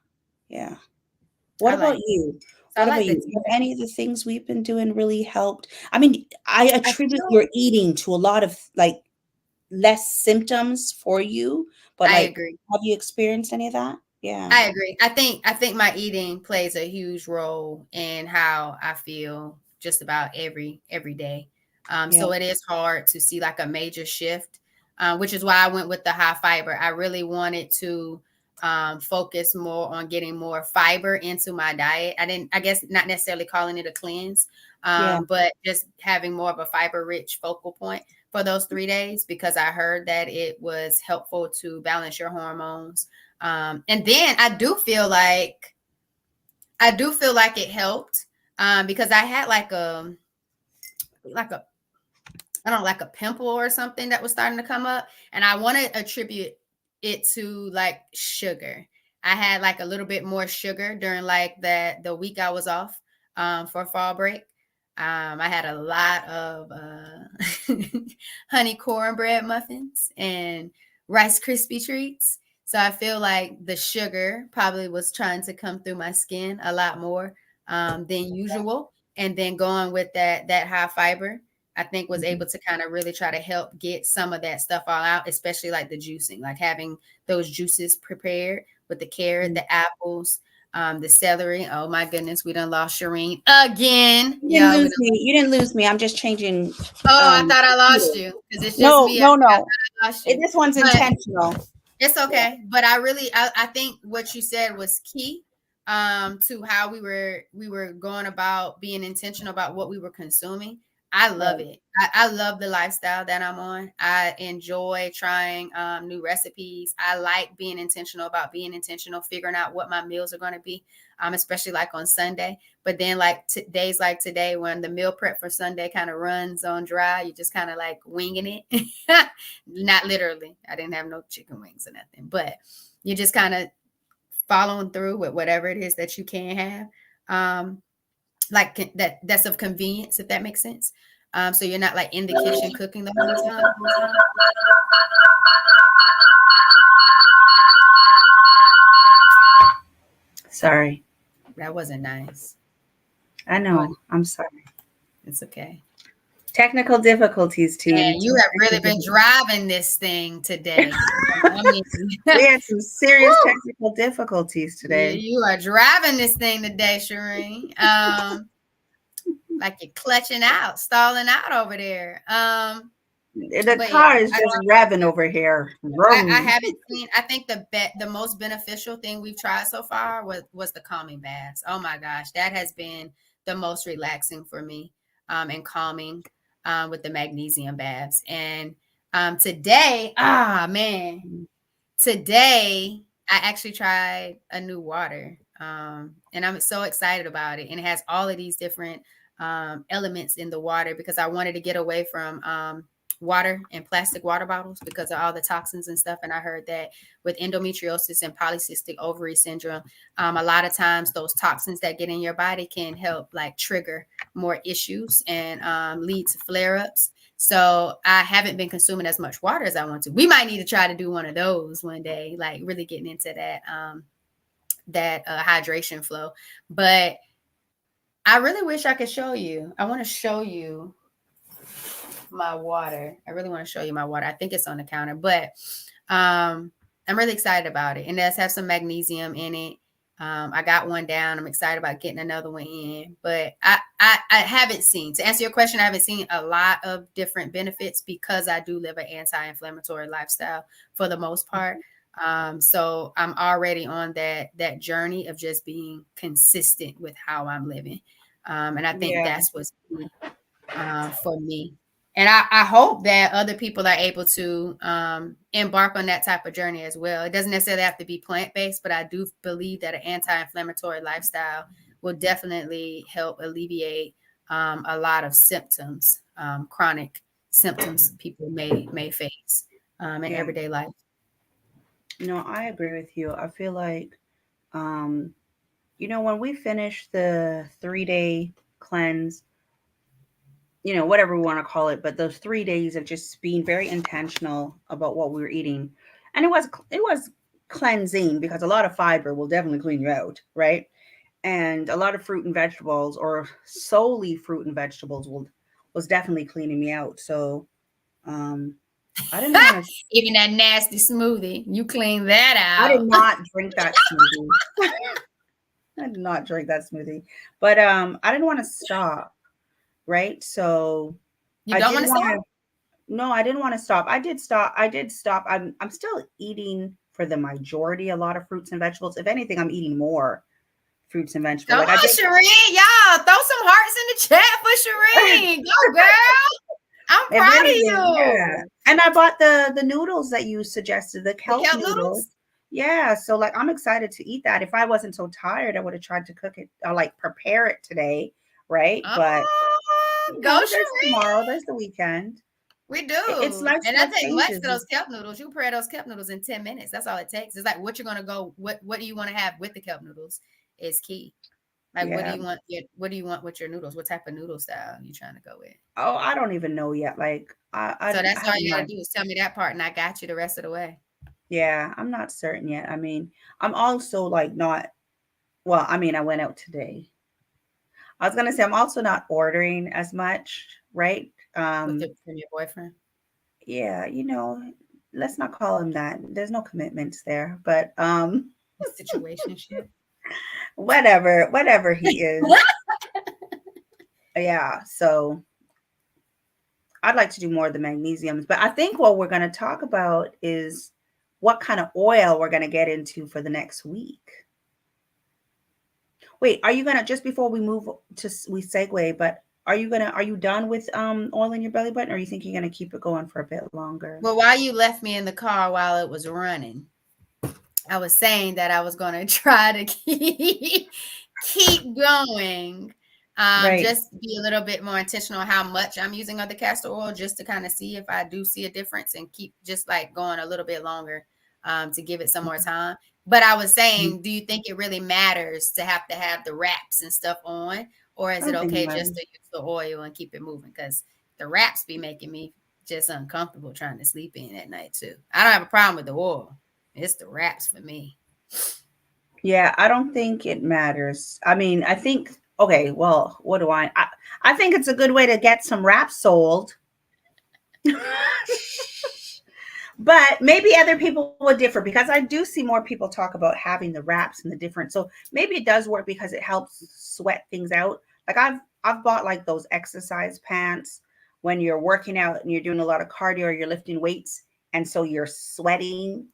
A: Yeah. What
B: I
A: about
B: like
A: you?
B: so I
A: What about
B: like the
A: you?
B: tea.
A: Have any of the things we've been doing really helped? I mean, I
B: I
A: attribute
B: feel
A: your eating to a lot of like less symptoms for you, but
B: I
A: like,
B: agree.
A: have you experienced any of that? Yeah.
B: I agree. I think my eating plays a huge role in how I feel just about every day.
A: Yeah.
B: So it is hard to see like a major shift, which is why I went with the high fiber. I really wanted to focus more on getting more fiber into my diet. I guess not necessarily calling it a cleanse,
A: Yeah.
B: but just having more of a fiber rich focal point for those 3 days because I heard that it was helpful to balance your hormones. And then I do feel like it helped because I had like a I don't know, like a pimple or something that was starting to come up, and I want to attribute it to like sugar. I had like a little bit more sugar during like the week I was off for fall break. I had a lot of honey cornbread muffins and Rice Krispie treats. So I feel like the sugar probably was trying to come through my skin a lot more than usual. And then going with that high fiber, I think was
A: Mhm.
B: able to kind of really try to help get some of that stuff all out, especially like the juicing, like having those juices prepared with the carrot,
A: Mhm.
B: the apples, the celery. Oh my goodness, we done lost Shireen again.
A: You didn't
B: Y'all, we
A: lose
B: done.
A: me. You didn't lose me. I'm just changing
B: Oh, I thought I lost
A: computer.
B: you because it's just
A: No,
B: me. I
A: no, no.
B: thought I lost you.
A: This one's
B: But
A: intentional.
B: it's
A: Yeah.
B: okay. But I think what you said was key to how we were going about being intentional about what we were consuming. I love
A: Right.
B: it. I love the lifestyle that I'm on. I enjoy trying new recipes. I like being intentional about being intentional, figuring out what my meals are going to be, especially like on Sunday. But then like days like today when the meal prep for Sunday kind of runs on dry, you just kind of like winging it. Not literally. I didn't have no chicken wings or nothing, but you're just kind of following through with whatever it is that you can have. That's of convenience, if that makes sense. So you're not like in the kitchen cooking the whole time.
A: Sorry.
B: That wasn't nice.
A: I
B: But
A: know. I'm sorry.
B: it's okay.
A: Technical difficulties, team.
B: And you have
A: Technical
B: really been
A: difficulties.
B: driving this thing today. I mean,
A: We had some serious
B: woo,
A: technical difficulties today.
B: you are driving this thing today, Shireen. Like you're clutching out, stalling out over there.
A: The
B: But yeah,
A: car is just revving over here.
B: I
A: Vroom.
B: haven't seen. I think the most beneficial thing we've tried so far was the calming baths. Oh my gosh, that has been the most relaxing for me, and calming, with the magnesium baths. And today, man, today I actually tried a new water, and I'm so excited about it. And it has all of these different elements in the water because I wanted to get away from water and plastic water bottles because of all the toxins and stuff. And I heard that with endometriosis and polycystic ovary syndrome, a lot of times those toxins that get in your body can help like trigger more issues and lead to flare ups. So I haven't been consuming as much water as I want to. We might need to try to do one of those one day, like really getting into that hydration flow. But I really wish I could show you. I want to show you my water. I really want to show you my water. I think it's on the counter, but I'm really excited about it. And it does have some magnesium in it. I got one down. I'm excited about getting another one in. But I haven't seen, to answer your question, I haven't seen a lot of different benefits because I do live an anti-inflammatory lifestyle for the most part. So I'm already on that journey of just being consistent with how I'm living. And I think
A: Yeah.
B: that's what's key for me. And I hope that other people are able to embark on that type of journey as well. It doesn't necessarily have to be plant based, but I do believe that an anti inflammatory lifestyle will definitely help alleviate a lot of symptoms, chronic symptoms people may face in
A: Yeah.
B: everyday life.
A: No, I agree with you. I feel like, um, when we finish the 3-day cleanse, whatever we want to call it, but those 3 days of just being very intentional about what we were eating, and it was cleansing because a lot of fiber will definitely clean you out, right? And a lot of fruit and vegetables, or solely fruit and vegetables, was definitely cleaning me out. So, um, I didn't want to.
B: Even that nasty smoothie, you clean that
A: I did
B: out.
A: not drink that smoothie. I did not drink that smoothie, but I didn't want to stop, right? So
B: You
A: I
B: don't
A: did
B: want to
A: want
B: stop?
A: to. No, I didn't want to stop. I did stop. I did stop. I'm still eating for the majority a lot of fruits and vegetables. If anything, I'm eating more fruits and vegetables.
B: Come
A: Like I
B: on,
A: did.
B: Shireen. Y'all, throw some hearts in the chat for Shireen. Go, girl. I'm
A: If
B: proud of
A: anything, yeah.
B: you.
A: And I bought the noodles that you suggested, the
B: The
A: kelp
B: kelp
A: noodles.
B: noodles?
A: Yeah, so like I'm excited to eat that. If I wasn't so tired, I would have tried to cook it or like prepare it today, right? But
B: Oh, go,
A: there's
B: Shireen.
A: tomorrow, there's the weekend.
B: We
A: It's
B: do. And
A: lifestyle
B: that take much
A: changes.
B: for those kelp noodles. You prepare those kelp noodles in 10 minutes. That's all it takes. It's like what you're gonna go, what do you want to have with the kelp noodles is key. Like what do
A: Yeah.
B: you want? What do you want with your noodles? What type of noodle style are you trying to go with?
A: Oh, I don't even know yet. Like
B: So
A: I
B: that's all
A: haven't
B: you gotta
A: like
B: do is tell me that part and I got you the rest of the way.
A: yeah, I'm not certain yet. I mean, I'm also like not well, I mean, I went out today. I was gonna say I'm also not ordering as much, right?
B: With
A: Um,
B: the from your boyfriend.
A: yeah, let's not call him that. There's no commitments there, but
B: The situation shit.
A: whatever he is. Yeah, so I'd like to do more of the magnesiums, but I think what we're going to talk about is what kind of oil we're going to get into for the next week. Wait, are you going to just before we move we segue, but are you done with oil in your belly button, or you think you're going to keep it going for a bit longer?
B: Well, while you left me in the car while it was running, I was saying that I was going to try to keep going.
A: Right.
B: Just be a little bit more intentional on how much I'm using of the castor oil, just to kind of see if I do see a difference, and keep just like going a little bit longer to give it some more time. But I was saying, do you think it really matters to have the wraps and stuff on, or is
A: I
B: it
A: don't think it
B: okay just
A: matters.
B: to use the oil and keep it moving? Because the wraps be making me just uncomfortable trying to sleep in at night too. I don't have a problem with the oil. It's the wraps for me.
A: Yeah, I don't think it matters. I mean, I think okay, well, what do I think it's a good way to get some wraps sold. But maybe other people would differ because I do see more people talk about having the wraps and the different. So maybe it does work because it helps sweat things out. Like I've bought like those exercise pants when you're working out and you're doing a lot of cardio or you're lifting weights, and so you're sweating,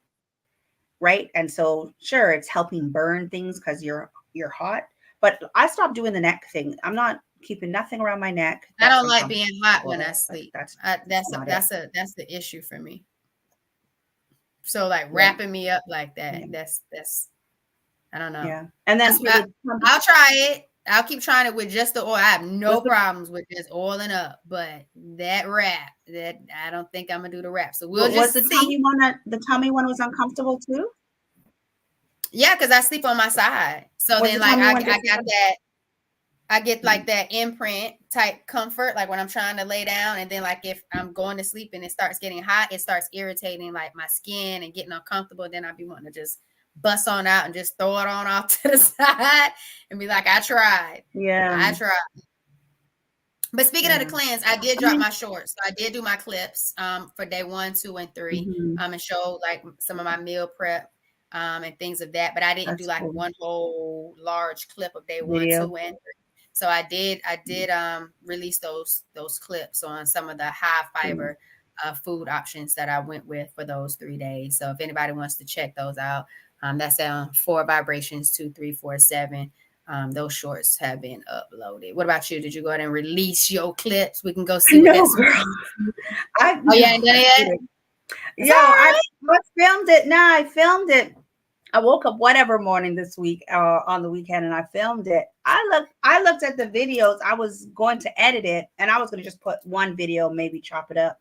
A: right? And so sure, it's helping burn things because you're hot. But I stopped doing the neck thing. I'm not keeping nothing around my neck.
B: I
A: That's
B: don't like
A: uncomfortable.
B: being hot when I
A: That's
B: sleep.
A: that's not it.
B: That's the issue for me. So like
A: Yeah.
B: wrapping me up like that,
A: Yeah.
B: that's I don't know.
A: Yeah. And then for the
B: I'll try it. I'll keep trying it with just the oil. I have no problems with just oiling up, but that wrap, that I don't think I'm gonna do the wrap. So we'll
A: was
B: just
A: the
B: see.
A: tummy one was uncomfortable too?
B: Yeah, because I sleep on my side. So
A: Was
B: then
A: the
B: like
A: tummy
B: I
A: one
B: got
A: difficult?
B: that. I get like that imprint type comfort, like when I'm trying to lay down, and then like if I'm going to sleep and it starts getting hot, it starts irritating like my skin and getting uncomfortable. Then I'd be wanting to just bust on out and just throw it on off to the side and be like, I tried.
A: Yeah.
B: But speaking of the cleanse, I did
A: I
B: drop
A: mean,
B: my shorts. So I did do my clips for day 1, 2, and 3 and show like some of my meal prep and things of that. But I didn't do
A: that's
B: like
A: cool.
B: one whole large clip of day 1,
A: Video.
B: 2, and 3. So I did release those clips on some of the high fiber food options that I went with for those 3 days. So if anybody wants to check those out, that's on 4 Vibrations 2347. Those shorts have been uploaded. What about you? Did you go ahead and release your clips? We can go see what
A: No,
B: that's.
A: girl.
B: Oh, yeah, ain't done it yet?
A: Yo, I filmed it. Nah, I filmed it. I woke up whatever morning this week on the weekend and I filmed it. I looked at the videos. I was going to edit it and I was going to just put one video, maybe chop it up.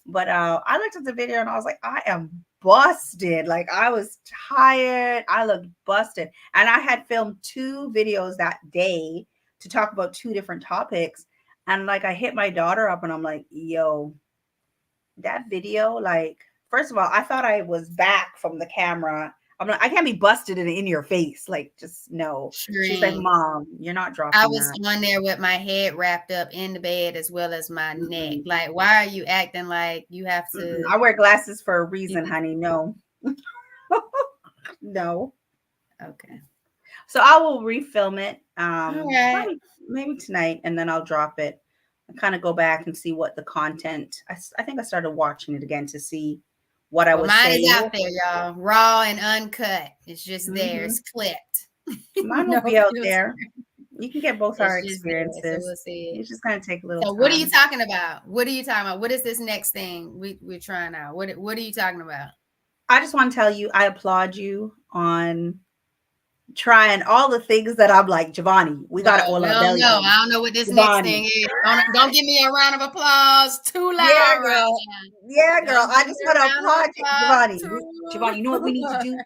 A: But I looked at the video and I was like, I am busted. Like I was tired. I looked busted. And I had filmed two videos that day to talk about two different topics. And like I hit my daughter up and I'm like, yo, that video, like, first of all, I thought I was back from the camera. I'm like, I can't be busted in your face. Like, just no. She's like,
B: Shereen,
A: Mom, you're not
B: I
A: dropping
B: was
A: that.
B: on there with my head wrapped up in the bed as well as my neck.
A: Mm-mm,
B: Like, why are you acting like you have
A: mm-mm.
B: to?
A: I wear glasses for a
B: You
A: reason, honey. No, no.
B: okay.
A: So I will refilm it,
B: All right.
A: probably maybe tonight, and then I'll drop it. I kind of go back and see what the content. I think I started watching it again to see what I
B: Well,
A: was
B: mine is
A: saying.
B: out there, y'all. Raw and uncut. It's just there.
A: Hmm.
B: It's clipped.
A: Mine will
B: No
A: be out
B: filter.
A: there. You can get both our
B: It's just there. So
A: experiences.
B: we'll see it.
A: It's just gonna take a little
B: So what are you
A: time.
B: talking about? What are you talking about? What is this next thing we're trying out? What are you talking about?
A: I just want to tell you, I applaud you on trying all the things that I'm like, Giovanni, we got to
B: Well,
A: oil
B: we
A: our
B: don't
A: belly
B: know.
A: button.
B: I don't know what this next thing
A: Giovanni.
B: is. Don't give me a round of applause too
A: Yeah,
B: loud right
A: girl.
B: now.
A: Yeah, girl.
B: Don't
A: I
B: give
A: just
B: me
A: want
B: a
A: to
B: round of
A: applaud you,
B: applause
A: Giovanni.
B: too
A: Giovanni, you know what we need to
B: loud.
A: do?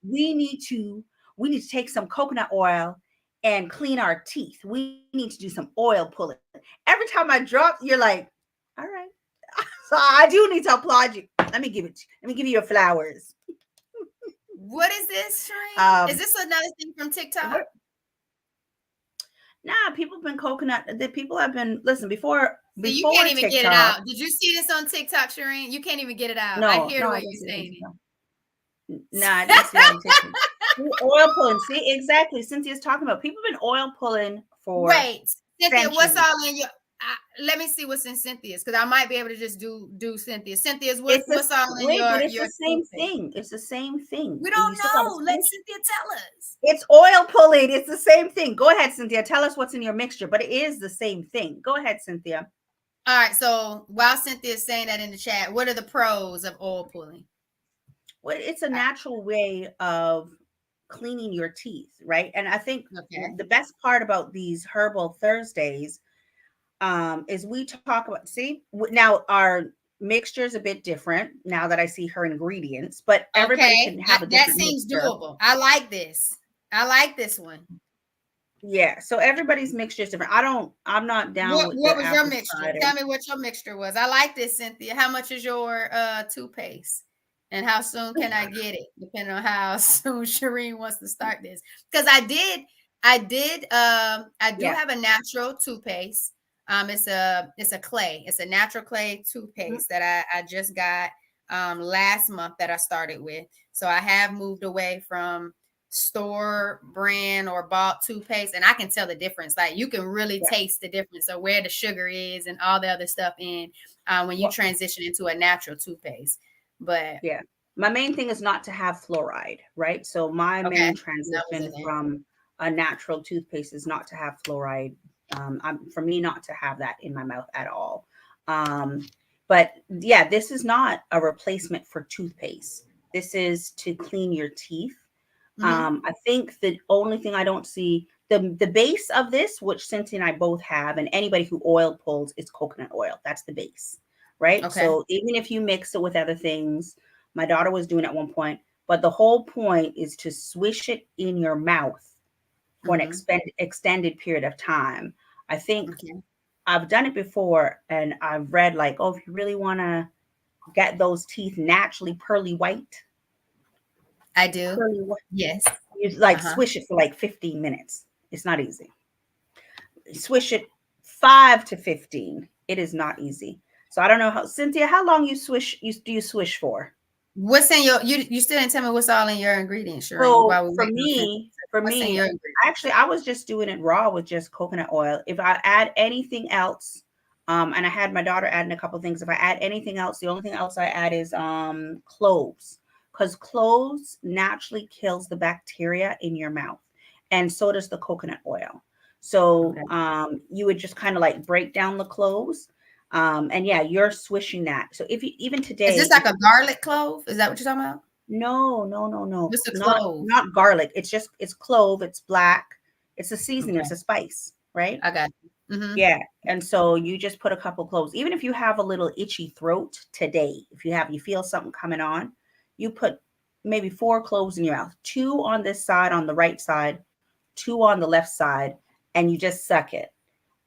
A: We need to we need to take some coconut oil and clean our teeth. We need to do some oil pulling. Every time I drop, you're like, all right. So I do need to applaud you. Let me give you your flowers.
B: What is this, Shereen? Is
A: Um,
B: this another thing from TikTok?
A: what Nah, people have been coconut. The people have been listen
B: So you can't
A: before
B: even get it
A: TikTok.
B: out. Did you see this on TikTok, Shireen? You can't even get it out. I
A: No,
B: hear
A: no,
B: the
A: I
B: way
A: didn't
B: you
A: see it on
B: saying
A: TikTok.
B: it.
A: Nah, I didn't see it on TikTok. See, oil pulling. See, exactly. Cynthia's talking about people have been oil pulling for
B: Wait, Cynthia, what's
A: centuries.
B: all in your? Let me see what's in Cynthia's because I might be able to just do Cynthia. Cynthia's
A: It's
B: what's all in
A: wait, but it's
B: your
A: the same
B: toothpaste?
A: thing. It's the same thing.
B: We
A: You
B: don't
A: still got to
B: know. Let
A: switch.
B: Cynthia tell us.
A: It's oil pulling. It's the same thing. Go ahead, Cynthia. Tell us what's in your mixture, but it is the same thing. Go ahead, Cynthia.
B: All right. So while Cynthia is saying that in the chat, what are the pros of oil pulling?
A: Well, it's a natural way of cleaning your teeth, right? And I think
B: Okay.
A: the best part about these herbal Thursdays is we talk about, see, now our mixture is a bit different now that I see her ingredients, but everybody
B: Okay.
A: can have a
B: That
A: different
B: seems
A: mixture.
B: doable. I like this. I like this one.
A: Yeah, so everybody's mixture is different. I'm not down with
B: What
A: the
B: was your
A: apple
B: mixture?
A: cider.
B: Tell me what your mixture was. I like this, Cynthia. How much is your toothpaste? And how soon can I get it? Depending on how soon Shireen wants to start this. Because I do
A: Yeah.
B: have a natural toothpaste. It's a clay, it's a natural clay
A: Mhm.
B: toothpaste that I just got last month that I started with. So I have moved away from store brand or bought toothpaste, and I can tell the difference. Like you can really
A: Yeah.
B: taste the difference of where the sugar is and all the other stuff in when you
A: Well,
B: transition into a natural toothpaste. But
A: yeah. My main thing is not to have fluoride, right? So my
B: okay,
A: main
B: that was in
A: transition
B: there.
A: from a natural toothpaste is not to have fluoride. For me not to have that in my mouth at all. But yeah, this is not a replacement for toothpaste. This is to clean your teeth.
B: Mm-hmm.
A: I think the only thing I don't see the base of this, which Cynthia and I both have, and anybody who oil pulls is coconut oil. That's the base, right?
B: Okay.
A: So even if you mix it with other things, my daughter was doing it at one point, but the whole point is to swish it in your mouth for an
B: Mm-hmm.
A: extended period of time. I think
B: Okay.
A: I've done it before, and I've read like, oh, if you really want to get those teeth naturally
B: I do.
A: pearly white,
B: Yes.
A: you like
B: Uh-huh.
A: swish it for like 15 minutes. It's not easy. Swish it 5 to 15. It is not easy. So I don't know how Cynthia, how long you swish for?
B: What's in your you still didn't tell me what's all in your ingredients, Shireen,
A: So
B: while we're waiting on Cynthia.
A: for
B: What's in
A: me,
B: your ingredients?
A: actually, I was just doing it raw with just coconut oil. If I add anything else, and I had my daughter adding a couple things. If I add anything else, the only thing else I add is cloves, because cloves naturally kills the bacteria in your mouth, and so does the coconut oil. So
B: Okay.
A: you would just kind of like break down the cloves, and yeah, you're swishing that. So if you even
B: Is this
A: today,
B: like
A: if
B: a garlic clove? Is that what you're talking about?
A: No, no, no, no.
B: What's the
A: Not
B: clove?
A: not garlic. It's clove, it's black. It's a seasoning,
B: Okay,
A: it's a spice, right?
B: I got you.
A: Yeah. And so you just put a couple cloves. Even if you have a little itchy throat today, if you feel something coming on, you put maybe 4 cloves in your mouth, 2 on this side, on the right side, 2 on the left side, and you just suck it.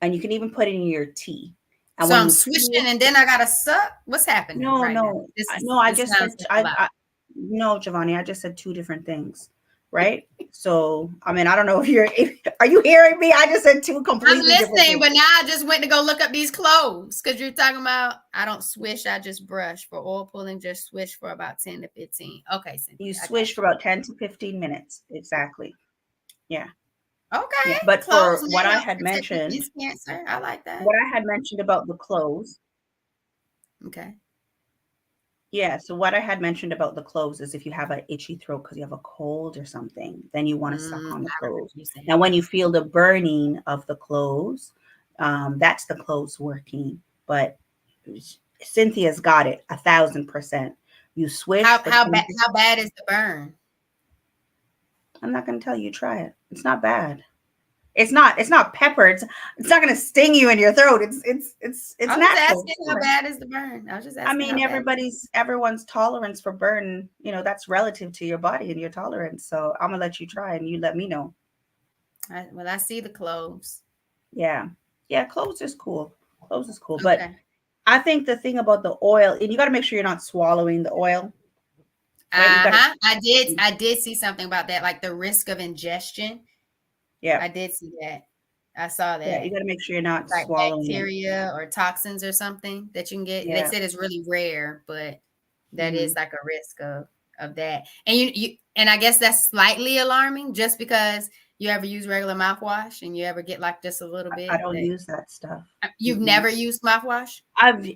A: And you can even put it in your tea. And
B: So
A: when
B: I'm
A: you
B: swishing
A: feel
B: and then I gotta suck. What's happening
A: no,
B: right now?
A: no,
B: This is
A: no. I
B: this
A: just said
B: sounds like a lot.
A: no, Giovanni. I just said 2 different things, right? So I mean, I don't know if are you hearing me? I just said 2
B: I'm
A: completely different
B: listening,
A: things.
B: but now I just went to go look up these cloves because you're talking about I don't swish, I just brush. For oil pulling, just swish for about 10 to 15. Okay,
A: You
B: Cynthia, I got
A: swish for about 10 to 15 minutes, exactly. Yeah,
B: you.
A: yeah.
B: Okay,
A: But
B: cloves
A: for
B: may
A: what I
B: help
A: had
B: protect
A: mentioned,
B: against cancer. I like that.
A: what I had mentioned about the cloves,
B: Okay.
A: yeah. So what I had mentioned about the cloves is if you have an itchy throat because you have a cold or something, then you want to suck on the
B: I remember
A: cloves.
B: you saying
A: Now,
B: that.
A: when you feel the burning of the cloves, that's the cloves working. But Cynthia's got it 1,000%. You swish for 10.
B: How bad is the burn?
A: I'm not going to tell you. Try it. It's not bad. It's not pepper. It's not going to sting you in your throat. It's
B: I was just
A: natural.
B: asking how bad is the burn. I was just
A: I
B: asking
A: mean,
B: how bad.
A: everyone's tolerance for burn, that's relative to your body and your tolerance. So I'm gonna let you try and you let me know.
B: Well, I see the cloves.
A: Yeah. Yeah, cloves is cool. Cloves is cool. But
B: Okay.
A: I think the thing about the oil, and you gotta make sure you're not swallowing the oil, right? You gotta
B: Uh-huh. I did see something about that, like the risk of ingestion.
A: yeah,
B: I did see that. I saw
A: yeah, you
B: that.
A: gotta make sure you're not
B: Like
A: swallowing it.
B: bacteria or toxins or something that you can get. They
A: Yeah.
B: said it's really rare, but that
A: Hmm.
B: is like a risk of that. And and I guess that's slightly alarming just because you ever use regular mouthwash and you ever get like just a little
A: I
B: bit
A: don't
B: that
A: use that stuff.
B: you've
A: Mm-mm.
B: never used mouthwash?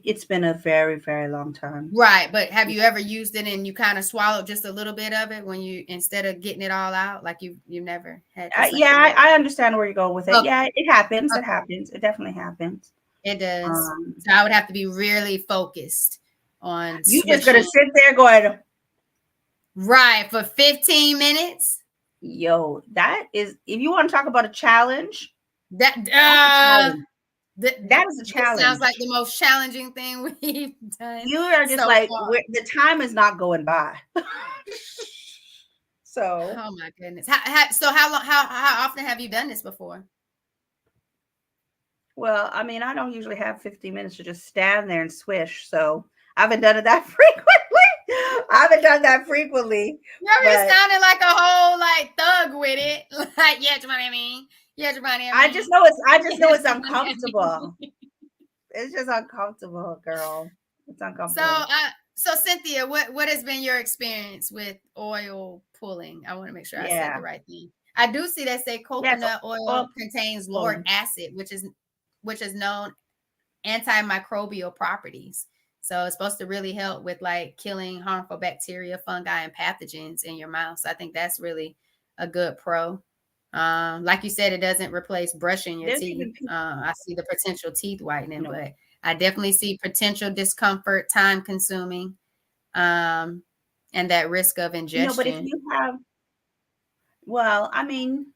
A: It's been a very, very long time.
B: Right, but have you ever used it and you kind of swallowed just a little bit of it when you instead of getting it all out? Like you never had just like
A: Yeah,
B: a little.
A: I understand where you're going with it.
B: Okay,
A: Yeah, it happens. It
B: okay,
A: happens. It definitely happens.
B: it does.
A: Um,
B: So I would have to be really focused on
A: you just gonna
B: swishing.
A: sit there going,
B: Right, for 15 minutes.
A: yo, that is, if you want to talk about a challenge,
B: That
A: that's a challenge. That is a
B: this sounds like
A: challenge.
B: the most challenging thing we've done
A: You are just
B: so
A: like,
B: far.
A: the time is not going by. So,
B: Oh my goodness. So how long how often have you done this before?
A: well, I mean, I don't usually have 15 minutes to just stand there and swish. So I haven't done it that frequently. I haven't done that frequently,
B: You're
A: but
B: sounding like a whole like thug with it. Like, yeah, Giovanni, I mean. Yeah, Giovanni, I mean.
A: I just know
B: Yeah,
A: it's
B: Giovanni, I
A: uncomfortable.
B: mean.
A: It's just uncomfortable, girl. It's
B: So
A: uncomfortable.
B: so Cynthia, what has been your experience with oil pulling? I want to make sure I said the
A: Yeah.
B: right thing. I do see that say
A: Yeah, it's
B: coconut oil
A: oil
B: contains lauric
A: pulling.
B: acid, which is known antimicrobial properties. So it's supposed to really help with like killing harmful bacteria, fungi, and pathogens in your mouth. So I think that's really a good pro. Like you said, it doesn't replace brushing your
A: There's
B: teeth.
A: even people,
B: I see the potential teeth whitening,
A: no,
B: but I definitely see potential discomfort, time consuming, um, and that risk of
A: but if
B: ingestion.
A: you have, well, I mean,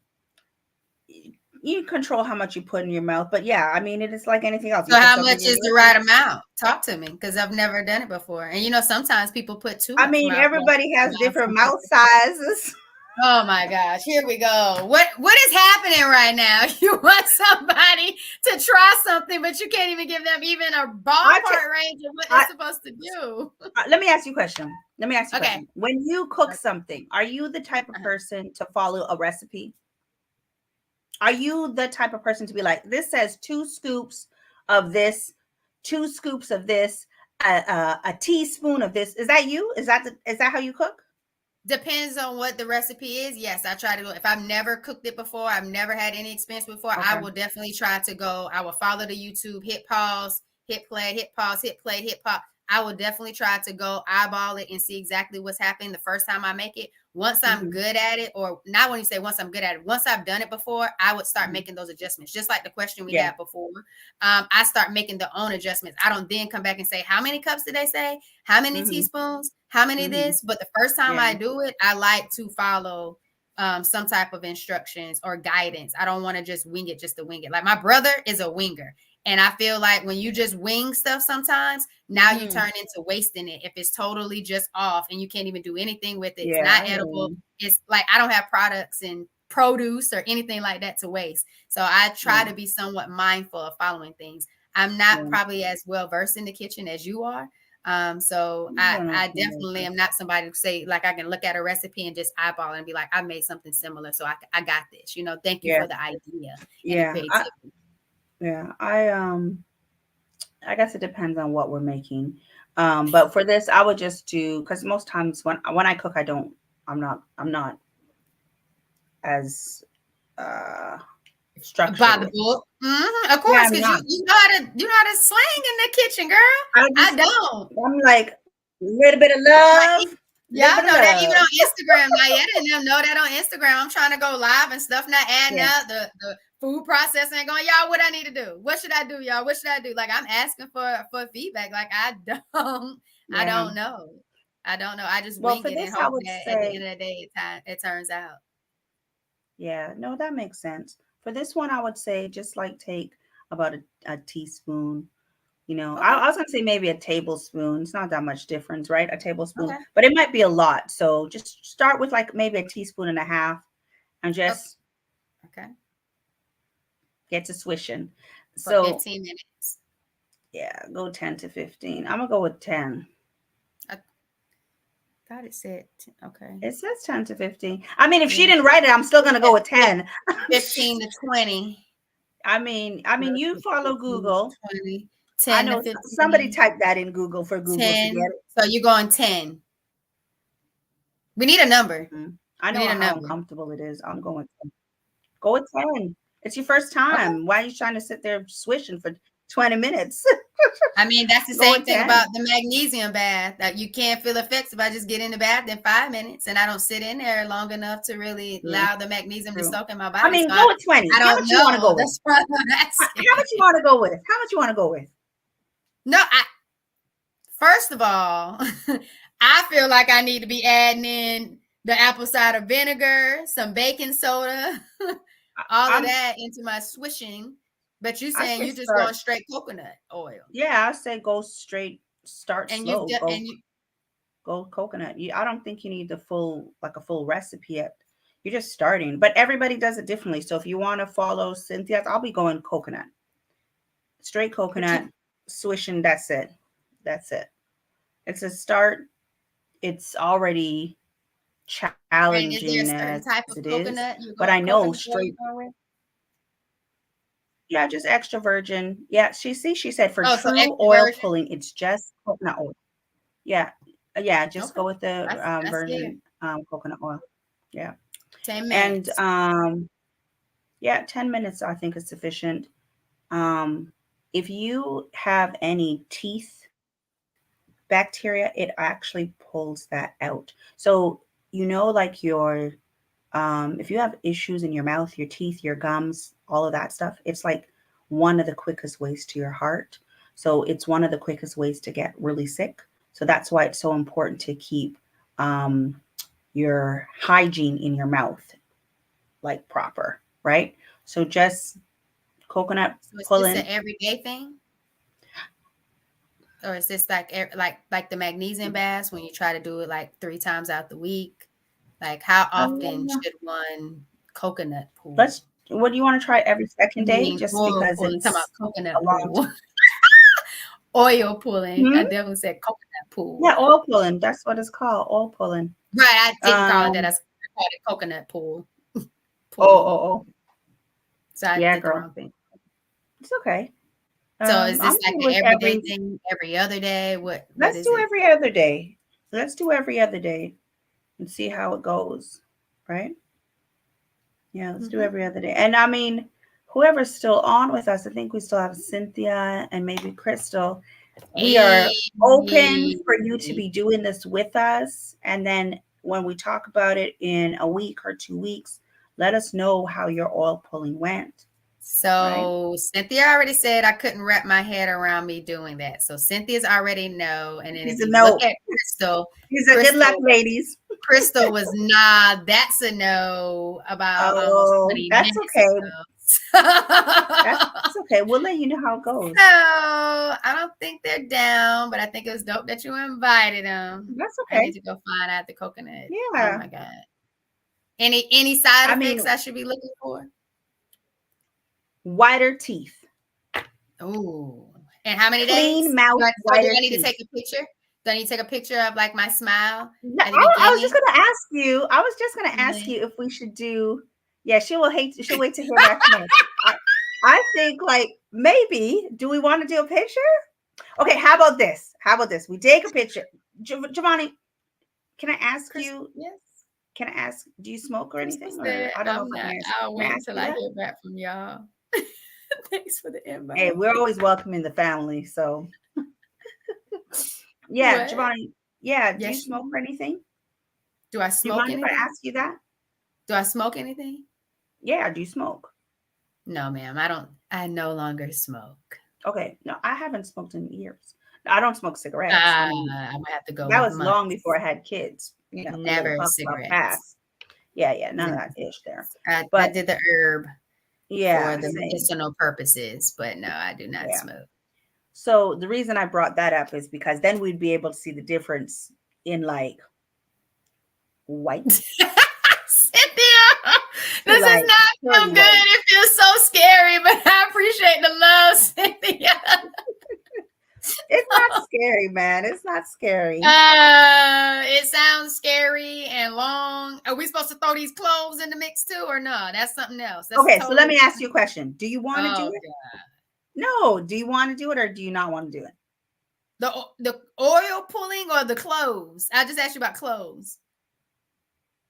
A: you control how much you put in your mouth, but yeah, I mean, it is like anything else. You
B: So
A: put
B: how
A: something
B: much
A: in
B: is
A: your
B: the
A: mouth.
B: right amount? Talk to me because I've never done it before. And sometimes people put too
A: I
B: much
A: mean,
B: mouthwash
A: everybody
B: in
A: has
B: their mouth.
A: different mouth sizes.
B: Oh my gosh, here we go. What is happening right now? You want somebody to try something, but you can't even give them even a
A: I, t-
B: ballpark range of what they're
A: I
B: supposed to do.
A: Let me ask you a question. Let me ask you a
B: Okay.
A: question. When you cook
B: Okay.
A: something, are you the type of
B: Uh-huh.
A: person to follow a recipe? Are you the type of person to be like, this says 2 scoops of this, 2 scoops of this, a teaspoon of this? Is that you? Is that how you cook?
B: Depends on what the recipe is. Yes, I try to go. If I've never cooked it before, I've never had any experience before, I
A: Okay.
B: will definitely try to go. I will follow the YouTube, hit pause, hit play, hit pause, hit play, hit pause. I will definitely try to go eyeball it and see exactly what's happening the first time I make it. Once I'm good at it, or not when you say once I'm good at it, once I've done it before, I would start making those adjustments. Just like the question we had before. I start making the own adjustments. I don't then come back and say, how many cups did they say? How many teaspoons? How many this? But the first time I do it, I like to follow some type of instructions or guidance. I don't want to just wing it just to wing it. Like my brother is a winger. And I feel like when you just wing stuff sometimes, now you turn into wasting it. If it's totally just off and you can't even do anything with it, it's not edible. It's like I don't have products and produce or anything like that to waste. So I try to be somewhat mindful of following things. I'm not probably as well versed in the kitchen as you are. So I definitely am not somebody to say like I can look at a recipe and just eyeball it and be like, I made something similar. So I got this, thank you for the idea and the creativity.
A: I guess it depends on what we're making. But for this, I would just do, because most times when I cook, I'm not as structured
B: by the book. Of course, because you know how to slang in the kitchen, girl. I don't.
A: I'm like a little bit of love.
B: Yeah, I know that even on Instagram. Now, didn't know that on Instagram. I'm trying to go live and stuff, not adding up the food processing and going, y'all, what I need to do? What should I do, y'all? What should I do? Like I'm asking for feedback. Like I don't know. I don't know. I just wing it and hope that at the end of the day it turns out.
A: Yeah, no, that makes sense. For this one, I would say just like take about a teaspoon. I was going to say maybe a tablespoon. It's not that much difference, right? A tablespoon, but it might be a lot. So just start with like maybe a teaspoon and a half and just get to swishing.
B: So 15 minutes.
A: Yeah, go 10 to 15. I'm going to go with 10.
B: I thought it said, okay.
A: It says 10 to 15. I mean, if she didn't write it, I'm still going to go with 10.
B: 15 to 20.
A: I mean, you follow Google.
B: 20.
A: 10 I know somebody typed that in Google for Google 10. To get it.
B: So you're going 10. We need a number.
A: I know how uncomfortable it is. I'm going 10. Go with 10. It's your first time. Why are you trying to sit there swishing for 20 minutes?
B: I mean, that's the same thing about the magnesium bath. That you can't feel effects if I just get in the bath in 5 minutes and I don't sit in there long enough to really allow the magnesium to soak in my body.
A: I mean, go with 20. How much you want to go with? How much you want to go with? How much you want to go with?
B: No, first of all, I feel like I need to be adding in the apple cider vinegar, some baking soda, all of that into my swishing. But you're saying you just going straight coconut oil.
A: Yeah, I say go straight, start slow. Go coconut. I don't think you need a full recipe yet. You're just starting. But everybody does it differently. So if you want to follow Cynthia's, I'll be going coconut. Straight coconut. Swishing, that's it. It's a start. It's already challenging as it is, but I know straight. Yeah, just extra virgin. Yeah, she said for true oil pulling, it's just coconut oil. Yeah, just go with the virgin coconut oil. Yeah,
B: 10 minutes.
A: And 10 minutes I think is sufficient. If you have any teeth bacteria, it actually pulls that out. So, like your, if you have issues in your mouth, your teeth, your gums, all of that stuff, it's like one of the quickest ways to your heart. So it's one of the quickest ways to get really sick. So that's why it's so important to keep your hygiene in your mouth like proper, right? So just coconut pulling.
B: Is this an everyday thing? Or is this like the magnesium baths when you try to do it like 3 times out the week? Like how often should one coconut pool?
A: What do you want to try every second day? Just because
B: it's talking about coconut pool. Oil pulling. I definitely said coconut pool.
A: Yeah, oil pulling. That's what it's called. Oil pulling.
B: Right. I didn't call it that. I called it coconut pool.
A: Oh.
B: So I did the wrong thing.
A: It's okay.
B: So is this like an everyday thing, every other day?
A: Let's do every other day. Let's do every other day and see how it goes. Right? Yeah, let's do every other day. And I mean, whoever's still on with us, I think we still have Cynthia and maybe Crystal. We are open for you to be doing this with us. And then when we talk about it in a week or 2 weeks, let us know how your oil pulling went. Right?
B: So Cynthia already said I couldn't wrap my head around me doing that. So Cynthia's already no. And then
A: He's
B: if
A: a
B: you look
A: no.
B: at Crystal,
A: He's a good luck, ladies.
B: Crystal was nah, that's a no about almost
A: Oh,
B: 20
A: that's
B: minutes
A: okay.
B: ago.
A: That's okay. We'll let you know how it goes.
B: So I don't think they're down, but I think it was dope that you invited them.
A: That's
B: I
A: okay.
B: need to go find out the coconut. Oh
A: Yeah.
B: my God. Any side
A: I mean,
B: effects I should be looking for?
A: whiter teeth.
B: Oh, and how many
A: Clean
B: days?
A: mouth,
B: So do
A: whiter
B: I need to
A: teeth.
B: take a picture? Do I need to take a picture of like my smile
A: No,
B: at the
A: I was just
B: beginning?
A: gonna ask you. I was just gonna ask you if we should do. Yeah, she will hate. She'll wait to hear back from us. I think like maybe. Do we want to do a picture? Okay. How about this? How about this? We take a picture. Giovanni, can I ask you?
B: Yes.
A: Can I ask? Do you smoke or
B: Crystal
A: anything? Or
B: said,
A: I don't know
B: I'm
A: if I
B: not.
A: can ask.
B: I'll
A: Can I
B: wait
A: ask
B: until
A: you
B: I
A: that?
B: hear back from y'all. Thanks for the invite.
A: Hey, we're always welcoming the family. So yeah,
B: What?
A: Giovanni. Yeah. Do you
B: Yes,
A: smoke or anything?
B: do I
A: Do you
B: smoke
A: mind if I
B: anything?
A: ask you that?
B: Do I smoke anything?
A: Yeah. Do you smoke?
B: No, ma'am. I don't. I no longer smoke.
A: Okay. No, I haven't smoked in years. I don't smoke cigarettes. I mean,
B: I'm gonna have to go
A: that
B: with
A: was long
B: months.
A: before I had kids, and then
B: Never
A: puff
B: cigarettes.
A: pass. Yeah, none of
B: No.
A: that ish there.
B: I
A: But
B: did the herb for
A: yeah,
B: the
A: same.
B: medicinal purposes, but no, I do not
A: Yeah.
B: smoke.
A: So the reason I brought that up is because then we'd be able to see the difference in like white
B: Cynthia,
A: to
B: this
A: like
B: is not
A: pretty
B: feel good.
A: white.
B: It feels so scary, but I appreciate the love, Cynthia.
A: It's not scary, man. It's not scary.
B: It sounds scary and long. Are we supposed to throw these cloves in the mix too, or no? That's something else. That's
A: Okay, so let
B: totally
A: me ask you a question. Do you want to do
B: oh
A: it?
B: God.
A: No. Do you want to do it or do you not want to do it?
B: The oil pulling or the cloves? I just asked you about cloves.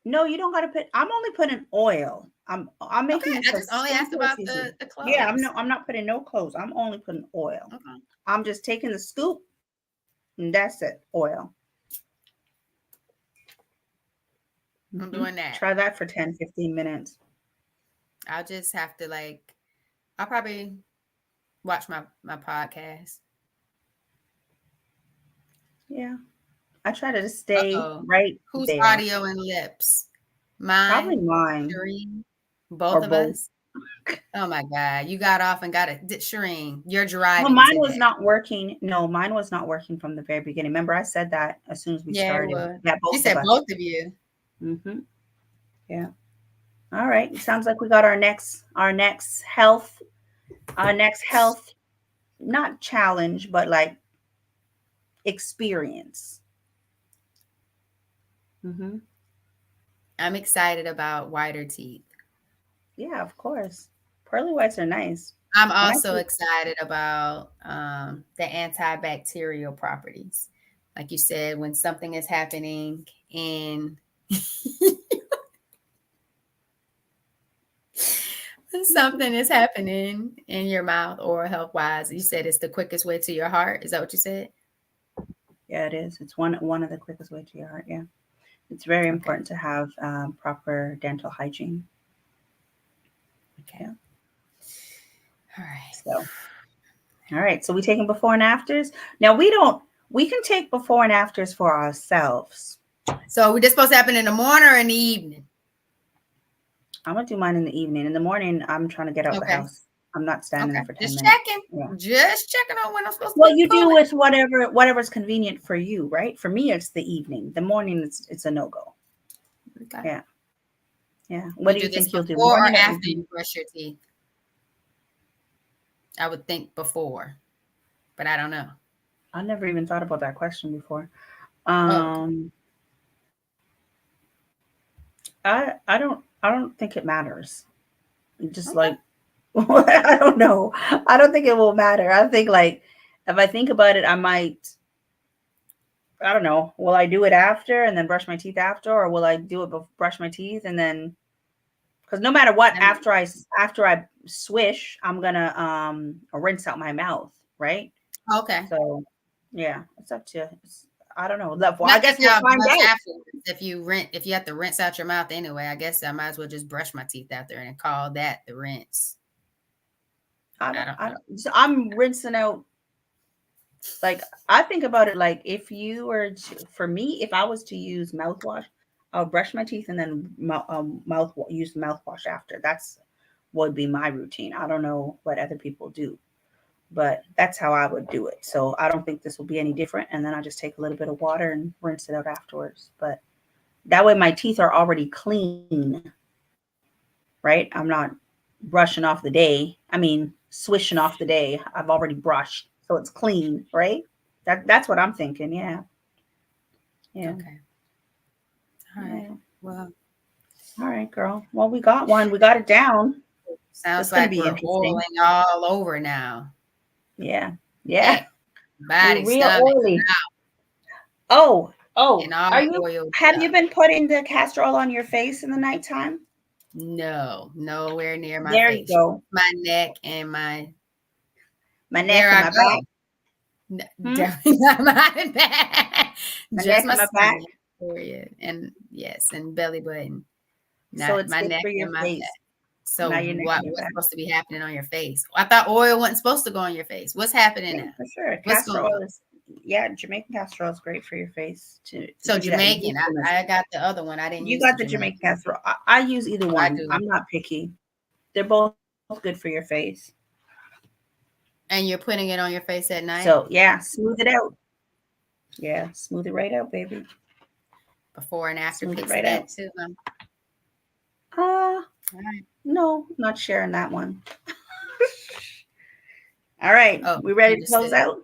A: No, you don't gotta put. I'm only putting oil. I'm
B: Okay,
A: making this
B: I
A: as
B: just only asked
A: simple as
B: about
A: easy.
B: the
A: Yeah,
B: cloves.
A: I'm not putting no clothes. I'm only putting oil.
B: Okay.
A: I'm just taking the scoop and that's it. Oil.
B: I'm doing that.
A: Try that for 10, 15 minutes.
B: I'll just have to I'll probably watch my podcast.
A: Yeah. I try to just stay
B: Uh-oh.
A: right
B: Who's
A: there.
B: audio and lips?
A: Probably
B: Mine?
A: mine.
B: Shireen? Both
A: Or
B: of
A: both.
B: us? Oh my God. You got off and got it. Shireen, you're
A: No,
B: driving
A: mine was
B: today.
A: not working. No, mine was not working from the very beginning. Remember, I said that as soon as we
B: Yeah, it
A: started.
B: was.
A: That
B: She
A: both
B: said
A: of us.
B: both of you.
A: Mm-hmm. Yeah. All right. It sounds like we got our next health, not challenge, but like experience. Mm-hmm.
B: I'm excited about whiter teeth.
A: Yeah, of course. Pearly whites are nice.
B: I'm
A: When I
B: also
A: see,
B: excited about the antibacterial properties. Like you said, when something is happening in something is happening in your mouth or health wise, you said it's the quickest way to your heart. Is that what you said?
A: yeah, it is. It's one of the quickest way to your heart. Yeah, it's very important to have proper dental hygiene.
B: Okay.
A: Yeah.
B: All right.
A: So, all right. So we taking before and afters. Now we don't. We can take before and afters for ourselves.
B: So we just supposed to happen in the morning or in the evening?
A: I'm gonna do mine in the evening. In the morning, I'm trying to get out the house. I'm not standing there for 10
B: Just
A: minutes.
B: checking.
A: Yeah.
B: Just checking on when I'm supposed to.
A: Well, you do with whatever's convenient for you, right? For me, it's the evening. The morning, it's a no go.
B: Okay.
A: Yeah, yeah. What do you
B: this
A: think you'll do?
B: before or
A: Morning or
B: after
A: evening?
B: you brush your teeth? I would think before, but I don't know.
A: I never even thought about that question before.
B: Oh.
A: I don't think it matters. Just like I don't know. I don't think it will matter. I think like if I think about it, I might. I don't know. Will I do it after and then brush my teeth after, or will I do it brush my teeth and then? Because no matter what, after I swish, I'm gonna rinse out my mouth, right?
B: Okay.
A: So yeah, it's up to. I don't know. Well, I
B: Not
A: guess
B: that
A: we'll
B: I'll
A: find
B: brush
A: out.
B: afterwards. If you have to rinse out your mouth anyway, I guess I might as well just brush my teeth out there and call that the rinse. I don't know.
A: So I'm rinsing out. Like, I think about it like if you were to, for me, if I was to use mouthwash, I'll brush my teeth and then use mouthwash after. That's would be my routine. I don't know what other people do, but that's how I would do it. So I don't think this will be any different. And then I just take a little bit of water and rinse it out afterwards. But that way my teeth are already clean, right? I'm not brushing off the day. I mean, swishing off the day. I've already brushed, so it's clean, right? That's what I'm thinking. Yeah. Yeah.
B: Okay. All right.
A: Yeah.
B: Well,
A: All right, girl. Well, we got one. We got it down.
B: sounds
A: It's gonna
B: like
A: be
B: we're
A: interesting.
B: oiling all over now.
A: Yeah. Yeah.
B: Neck, body,
A: We're real
B: stomach,
A: oily. Oh,
B: and
A: are
B: all
A: you
B: oiled
A: have you
B: up.
A: been putting the castor oil on your face in the nighttime?
B: No, nowhere near my
A: There you
B: face.
A: go.
B: My neck and my
A: My
B: there
A: neck and
B: I
A: my
B: go.
A: back.
B: Definitely not my back.
A: My
B: Just
A: neck
B: my
A: and my back.
B: stomach, period. And yes, and belly button.
A: So
B: Not
A: it's
B: my
A: good
B: neck
A: for your
B: and my back.
A: face.
B: So
A: Now your neck and your
B: what's
A: back.
B: supposed to be happening on your face? I thought oil wasn't supposed to go on your face. What's happening
A: Yeah,
B: now?
A: for sure.
B: What's
A: Castor
B: going on?
A: oil is Jamaican castor oil is great for your face to
B: So
A: give you that
B: Jamaican.
A: youthfulness.
B: I got the other one. I didn't
A: You
B: use the
A: got the
B: Jamaican.
A: Jamaican castor oil. I use either
B: I
A: one.
B: do.
A: I'm not picky. They're both good for your face.
B: And you're putting it on your face at night?
A: So yeah, smooth it out. Yeah, smooth it right out, baby.
B: Before and after
A: Smooth it
B: pics
A: right
B: of that
A: out.
B: too.
A: All
B: Right.
A: No, not sharing that one. All right,
B: Oh,
A: we ready to
B: understood.
A: close out?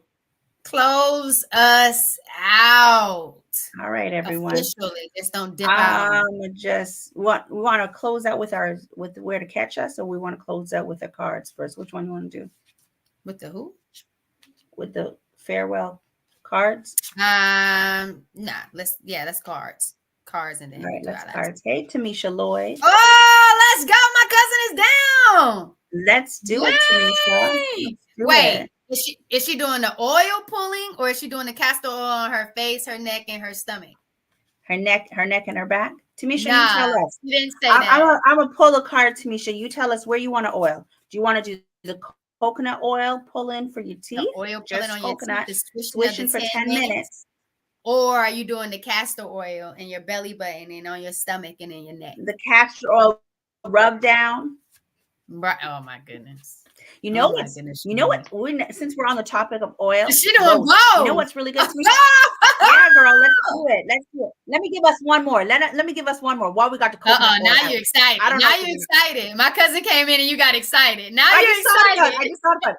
B: Close us out.
A: All right, everyone.
B: Officially. Just don't dip out.
A: Just we want to close out with where to catch us, or we want to close out with the cards first. Which one you want to do?
B: With the who?
A: With the farewell cards.
B: Nah, that's cards. Cards, and then
A: All right,
B: we do
A: let's
B: our
A: cards. Hey, Tamisha Lloyd.
B: Oh, let's go. My cousin is down.
A: Let's do it, Tamisha.
B: Yay!
A: Let's do
B: Wait,
A: it.
B: is she doing the oil pulling, or is she doing the castor oil on her face, her neck, and her stomach?
A: Her neck, and her back. Tamisha, you
B: Nah,
A: tell us.
B: you didn't say that.
A: I'm gonna pull a card, Tamisha. You tell us where you want to oil. Do you want to do the coconut oil pull in for your teeth?
B: The oil
A: Just
B: pulling on
A: coconut,
B: your teeth,
A: swishing for 10 minutes.
B: Or are you doing the castor oil in your belly button and on your stomach and in your neck?
A: The castor oil rub down.
B: Oh my goodness.
A: You know
B: what?
A: Since we're on the topic of oil,
B: she doing both.
A: You know what's really good? Yeah, girl, let's do it. Let me give us one more. Let me give us one more while we got the coconut oil
B: now
A: out.
B: you're excited. Now you're excited. My cousin came in and you got excited. Now
A: I
B: you're excited.
A: I just thought about it.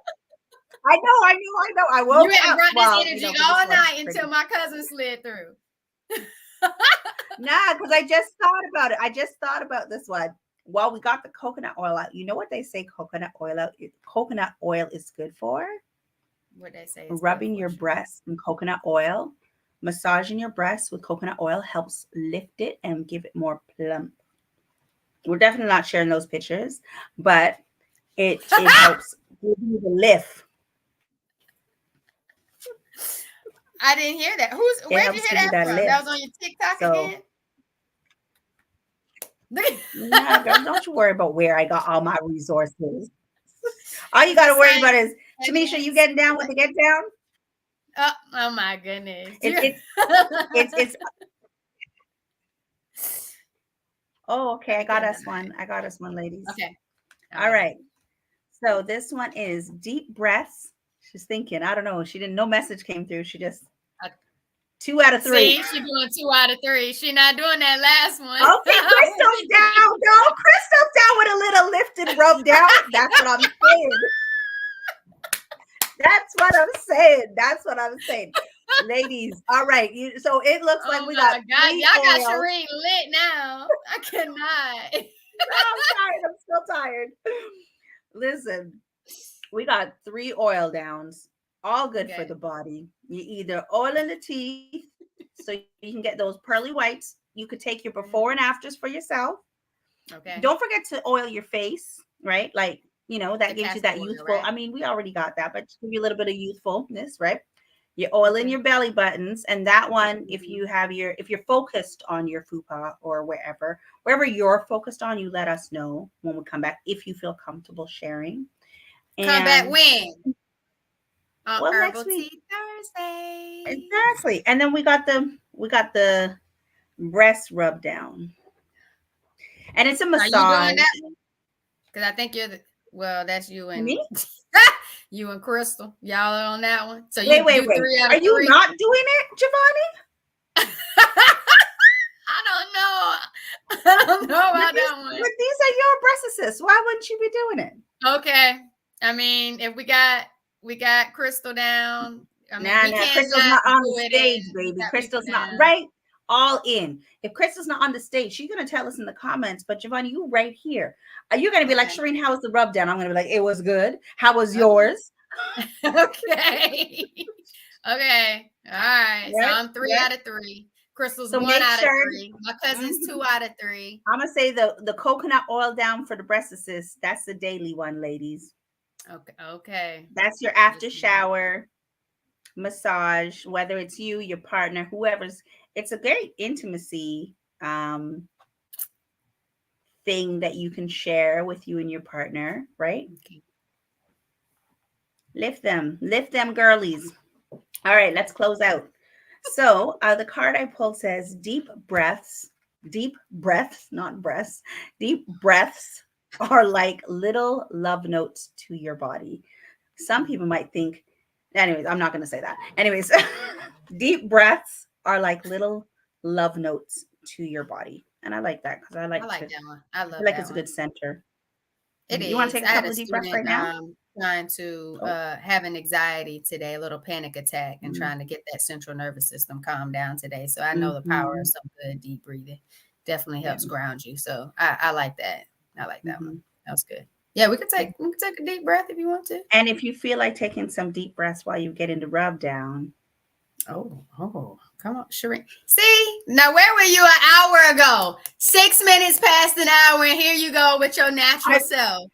A: I know. I woke
B: you had brought this energy all night until my cousin slid through.
A: Nah, because I just thought about it. I just thought about this one. While we got the coconut oil out, you know what they say coconut oil is good for?
B: What they say?
A: Rubbing your breasts in coconut oil, massaging your breasts with coconut oil helps lift it and give it more plump. We're definitely not sharing those pictures, but it helps give you the lift.
B: I didn't hear that. Where'd you hear that from?
A: Lift.
B: That was on your TikTok again?
A: Nah, girl, don't you worry about where I got all my resources. All you got to worry about is, Tamisha, you getting down with the get down?
B: Oh my goodness.
A: It's Oh, okay. I got us one, ladies.
B: Okay.
A: All right. So this one is deep breaths. She's thinking, I don't know. She didn't, no message came through. She just 2 out of 3.
B: See, she's doing 2 out of 3. She's not doing that last one.
A: Okay, Crystal's down, though. Crystal's down with a little lifted rub down. That's what I'm saying. That's what I'm saying. Ladies, all right. So it looks like we got
B: God, y'all got Shereen lit now. I cannot.
A: I'm still tired. Listen, we got 3 oil downs, all good for the body. You either oil in the teeth so you can get those pearly whites. You could take your before and afters for yourself.
B: Okay.
A: Don't forget to oil your face, right? Like, that gives you that youthful. Right? I mean, we already got that, but just give you a little bit of youthfulness, right? You oil in
B: Okay.
A: your belly buttons, and that one, if you're focused on your fupa or wherever you're focused on, you let us know when we come back if you feel comfortable sharing.
B: Come back
A: And
B: when? On
A: well, next
B: Herbal
A: week,
B: Tea Thursdays.
A: exactly. And then we got the breast rub down, and it's a
B: Are you doing
A: massage.
B: that one? Because I think well, that's you and
A: Me?
B: you and Crystal. Y'all are on that one. So
A: Wait,
B: you
A: wait,
B: do
A: wait.
B: 3 out
A: Are
B: of
A: you
B: 3.
A: not doing it, Giovanni?
B: I don't know. I don't know
A: But
B: about
A: these,
B: that one.
A: but these are your breasts. Why wouldn't you be doing it?
B: Okay. I mean, if we got Crystal down. I mean,
A: Nah,
B: we
A: nah.
B: can't
A: Crystal's
B: not
A: not on the
B: do it
A: stage,
B: and we
A: baby.
B: got people
A: Crystal's not
B: down.
A: right. All in. If Crystal's not on the stage, she's gonna tell us in the comments. But Giovanni, you right here. Are you gonna be like,
B: Okay.
A: Shireen? How was the rub down? I'm gonna be like, it was good. How was
B: Okay.
A: yours?
B: Okay. Okay. All right. So
A: Right,
B: I'm three
A: right.
B: out of 3. Crystal's
A: So
B: 1
A: make
B: out of
A: sure.
B: 3. My cousin's 2 out of 3.
A: I'm gonna say the coconut oil down for the breast assist. That's the daily one, ladies.
B: Okay. Okay.
A: That's your
B: Yes,
A: after
B: ma'am.
A: shower massage, whether it's you, your partner, whoever's. It's a great intimacy um, thing that you can share with you and your partner, right?
B: Okay.
A: Lift them, girlies. All right, let's close out. So the card I pulled says deep breaths, not breaths, deep breaths are like little love notes to your body. Some people might think, anyways, I'm not going to say that. Anyways, deep breaths are like little love notes to your body. And I like that because
B: I like that one. I
A: I feel
B: love
A: like
B: that
A: it's a
B: one.
A: good center.
B: It
A: You want to
B: is.
A: take
B: I
A: a
B: had
A: couple
B: a
A: of deep breaths
B: student
A: right now?
B: trying to
A: Oh.
B: have an anxiety today, a little panic attack, and
A: Mm-hmm.
B: trying to get that central nervous system calmed down today. So I know the power
A: Mm-hmm.
B: of some good deep breathing definitely
A: Yeah.
B: helps ground you. So I like that. I like that
A: Mm-hmm.
B: one. That was good. Yeah,
A: Yeah.
B: we could take a deep breath if you want to.
A: And if you feel like taking some deep breaths while you get into rub down,
B: Oh, come on, Shireen. See, now where were you an hour ago? 6 minutes past an hour, and here you go with your natural
A: I,
B: self.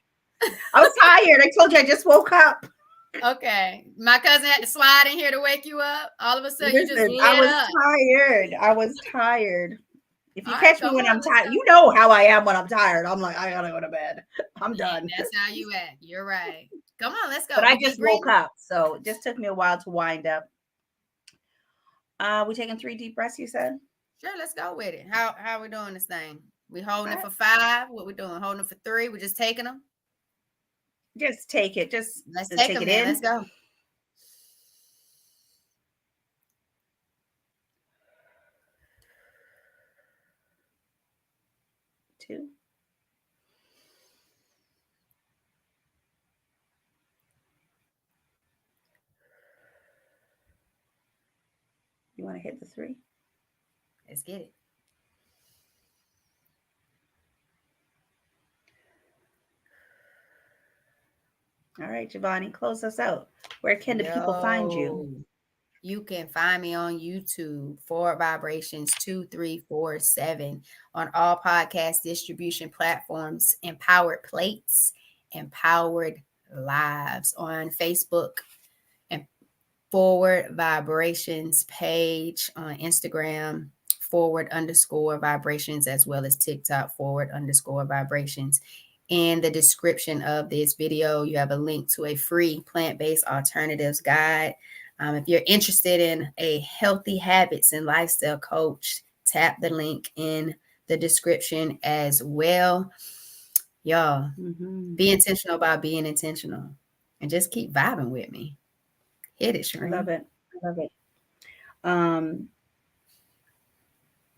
A: I was tired. I told you I just woke up.
B: Okay. My cousin had to slide in here to wake you up. All of a sudden, you just
A: Listen, I
B: lit
A: was
B: up.
A: tired. I was tired. If
B: All
A: you
B: right,
A: catch me
B: come
A: when
B: on,
A: I'm
B: let's
A: tired,
B: go.
A: you know how I am when I'm tired. I'm like, I gotta go to bed. I'm
B: And
A: done.
B: that's how you act. You're right. Come on, let's
A: But
B: go.
A: I
B: We
A: just
B: deep
A: woke
B: breathing?
A: up, so it just took me a while to wind up. We taking 3 deep breaths, you said?
B: Sure, let's go with it. How we doing this thing? We
A: All
B: holding it
A: right.
B: for 5? What we doing? Holding it for 3? We just taking them?
A: Just take it. Just
B: Let's take
A: take
B: them
A: it
B: then.
A: in.
B: Let's go.
A: 2. You want to hit the 3?
B: Let's get it.
A: All right, Giovanni, close us out. Where can the people find you?
B: Yo. You can find me on YouTube, Forward Vibrations 2347, on all podcast distribution platforms, Empowered Plates, Empowered Lives, on Facebook, and Forward Vibrations page, on Instagram, forward_vibrations, as well as TikTok, forward_vibrations. In the description of this video, you have a link to a free plant-based alternatives guide. If you're interested in a healthy habits and lifestyle coach, tap the link in the description as well. Y'all, be intentional about being intentional and just keep vibing with me. Hit it,
A: I love
B: Shireen.
A: it. I love it. Um,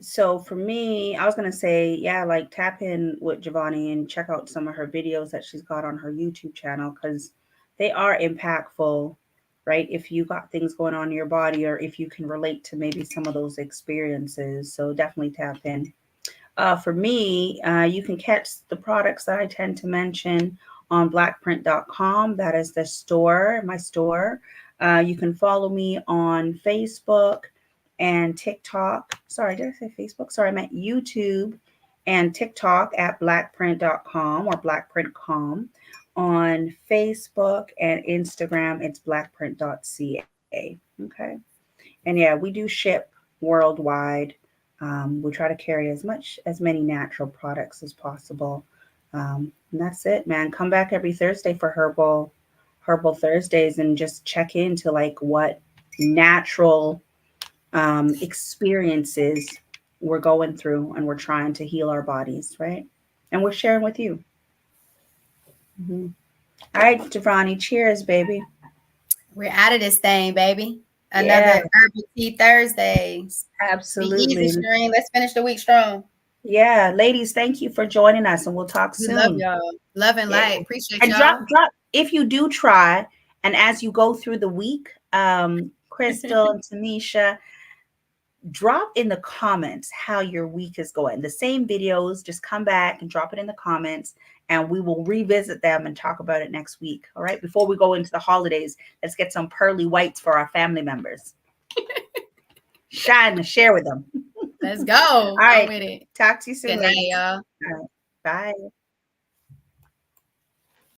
A: so for me, I was gonna say, yeah, like tap in with Giovanni and check out some of her videos that she's got on her YouTube channel because they are impactful, right? If you got things going on in your body or if you can relate to maybe some of those experiences. So definitely tap in. For me, you can catch the products that I tend to mention on blackprint.com. That is the store, my store. You can follow me on Facebook and TikTok. Sorry, did I say Facebook? Sorry, I meant YouTube and TikTok at blackprint.com or blackprint.com. On Facebook and Instagram, it's blackprint.ca. Okay. And yeah, we do ship worldwide. We try to carry as many natural products as possible. And that's it, man. Come back every Thursday for herbal Thursdays and just check into like what natural experiences we're going through, and we're trying to heal our bodies, right? And we're sharing with you. Mhm. All right, Devani, cheers, baby.
B: We're out of this thing, baby. Another
A: Yeah,
B: Herbal Tea Thursdays. Be easy,
A: absolutely.
B: Shereen. Let's finish the week strong.
A: Yeah, ladies, thank you for joining us, and we'll talk
B: We love
A: soon.
B: y'all. Love and
A: Yeah.
B: light. Appreciate
A: And
B: y'all.
A: drop if you do try, and as you go through the week, Crystal and Tanisha, drop in the comments how your week is going. The same videos, just come back and drop it in the comments, and we will revisit them and talk about it next week. All right. Before we go into the holidays, let's get some pearly whites for our family members. Shine and share with them.
B: Let's
A: All
B: go. I'm
A: right.
B: with it.
A: Talk to you soon,
B: Good night,
A: ladies.
B: y'all.
A: All right. Bye.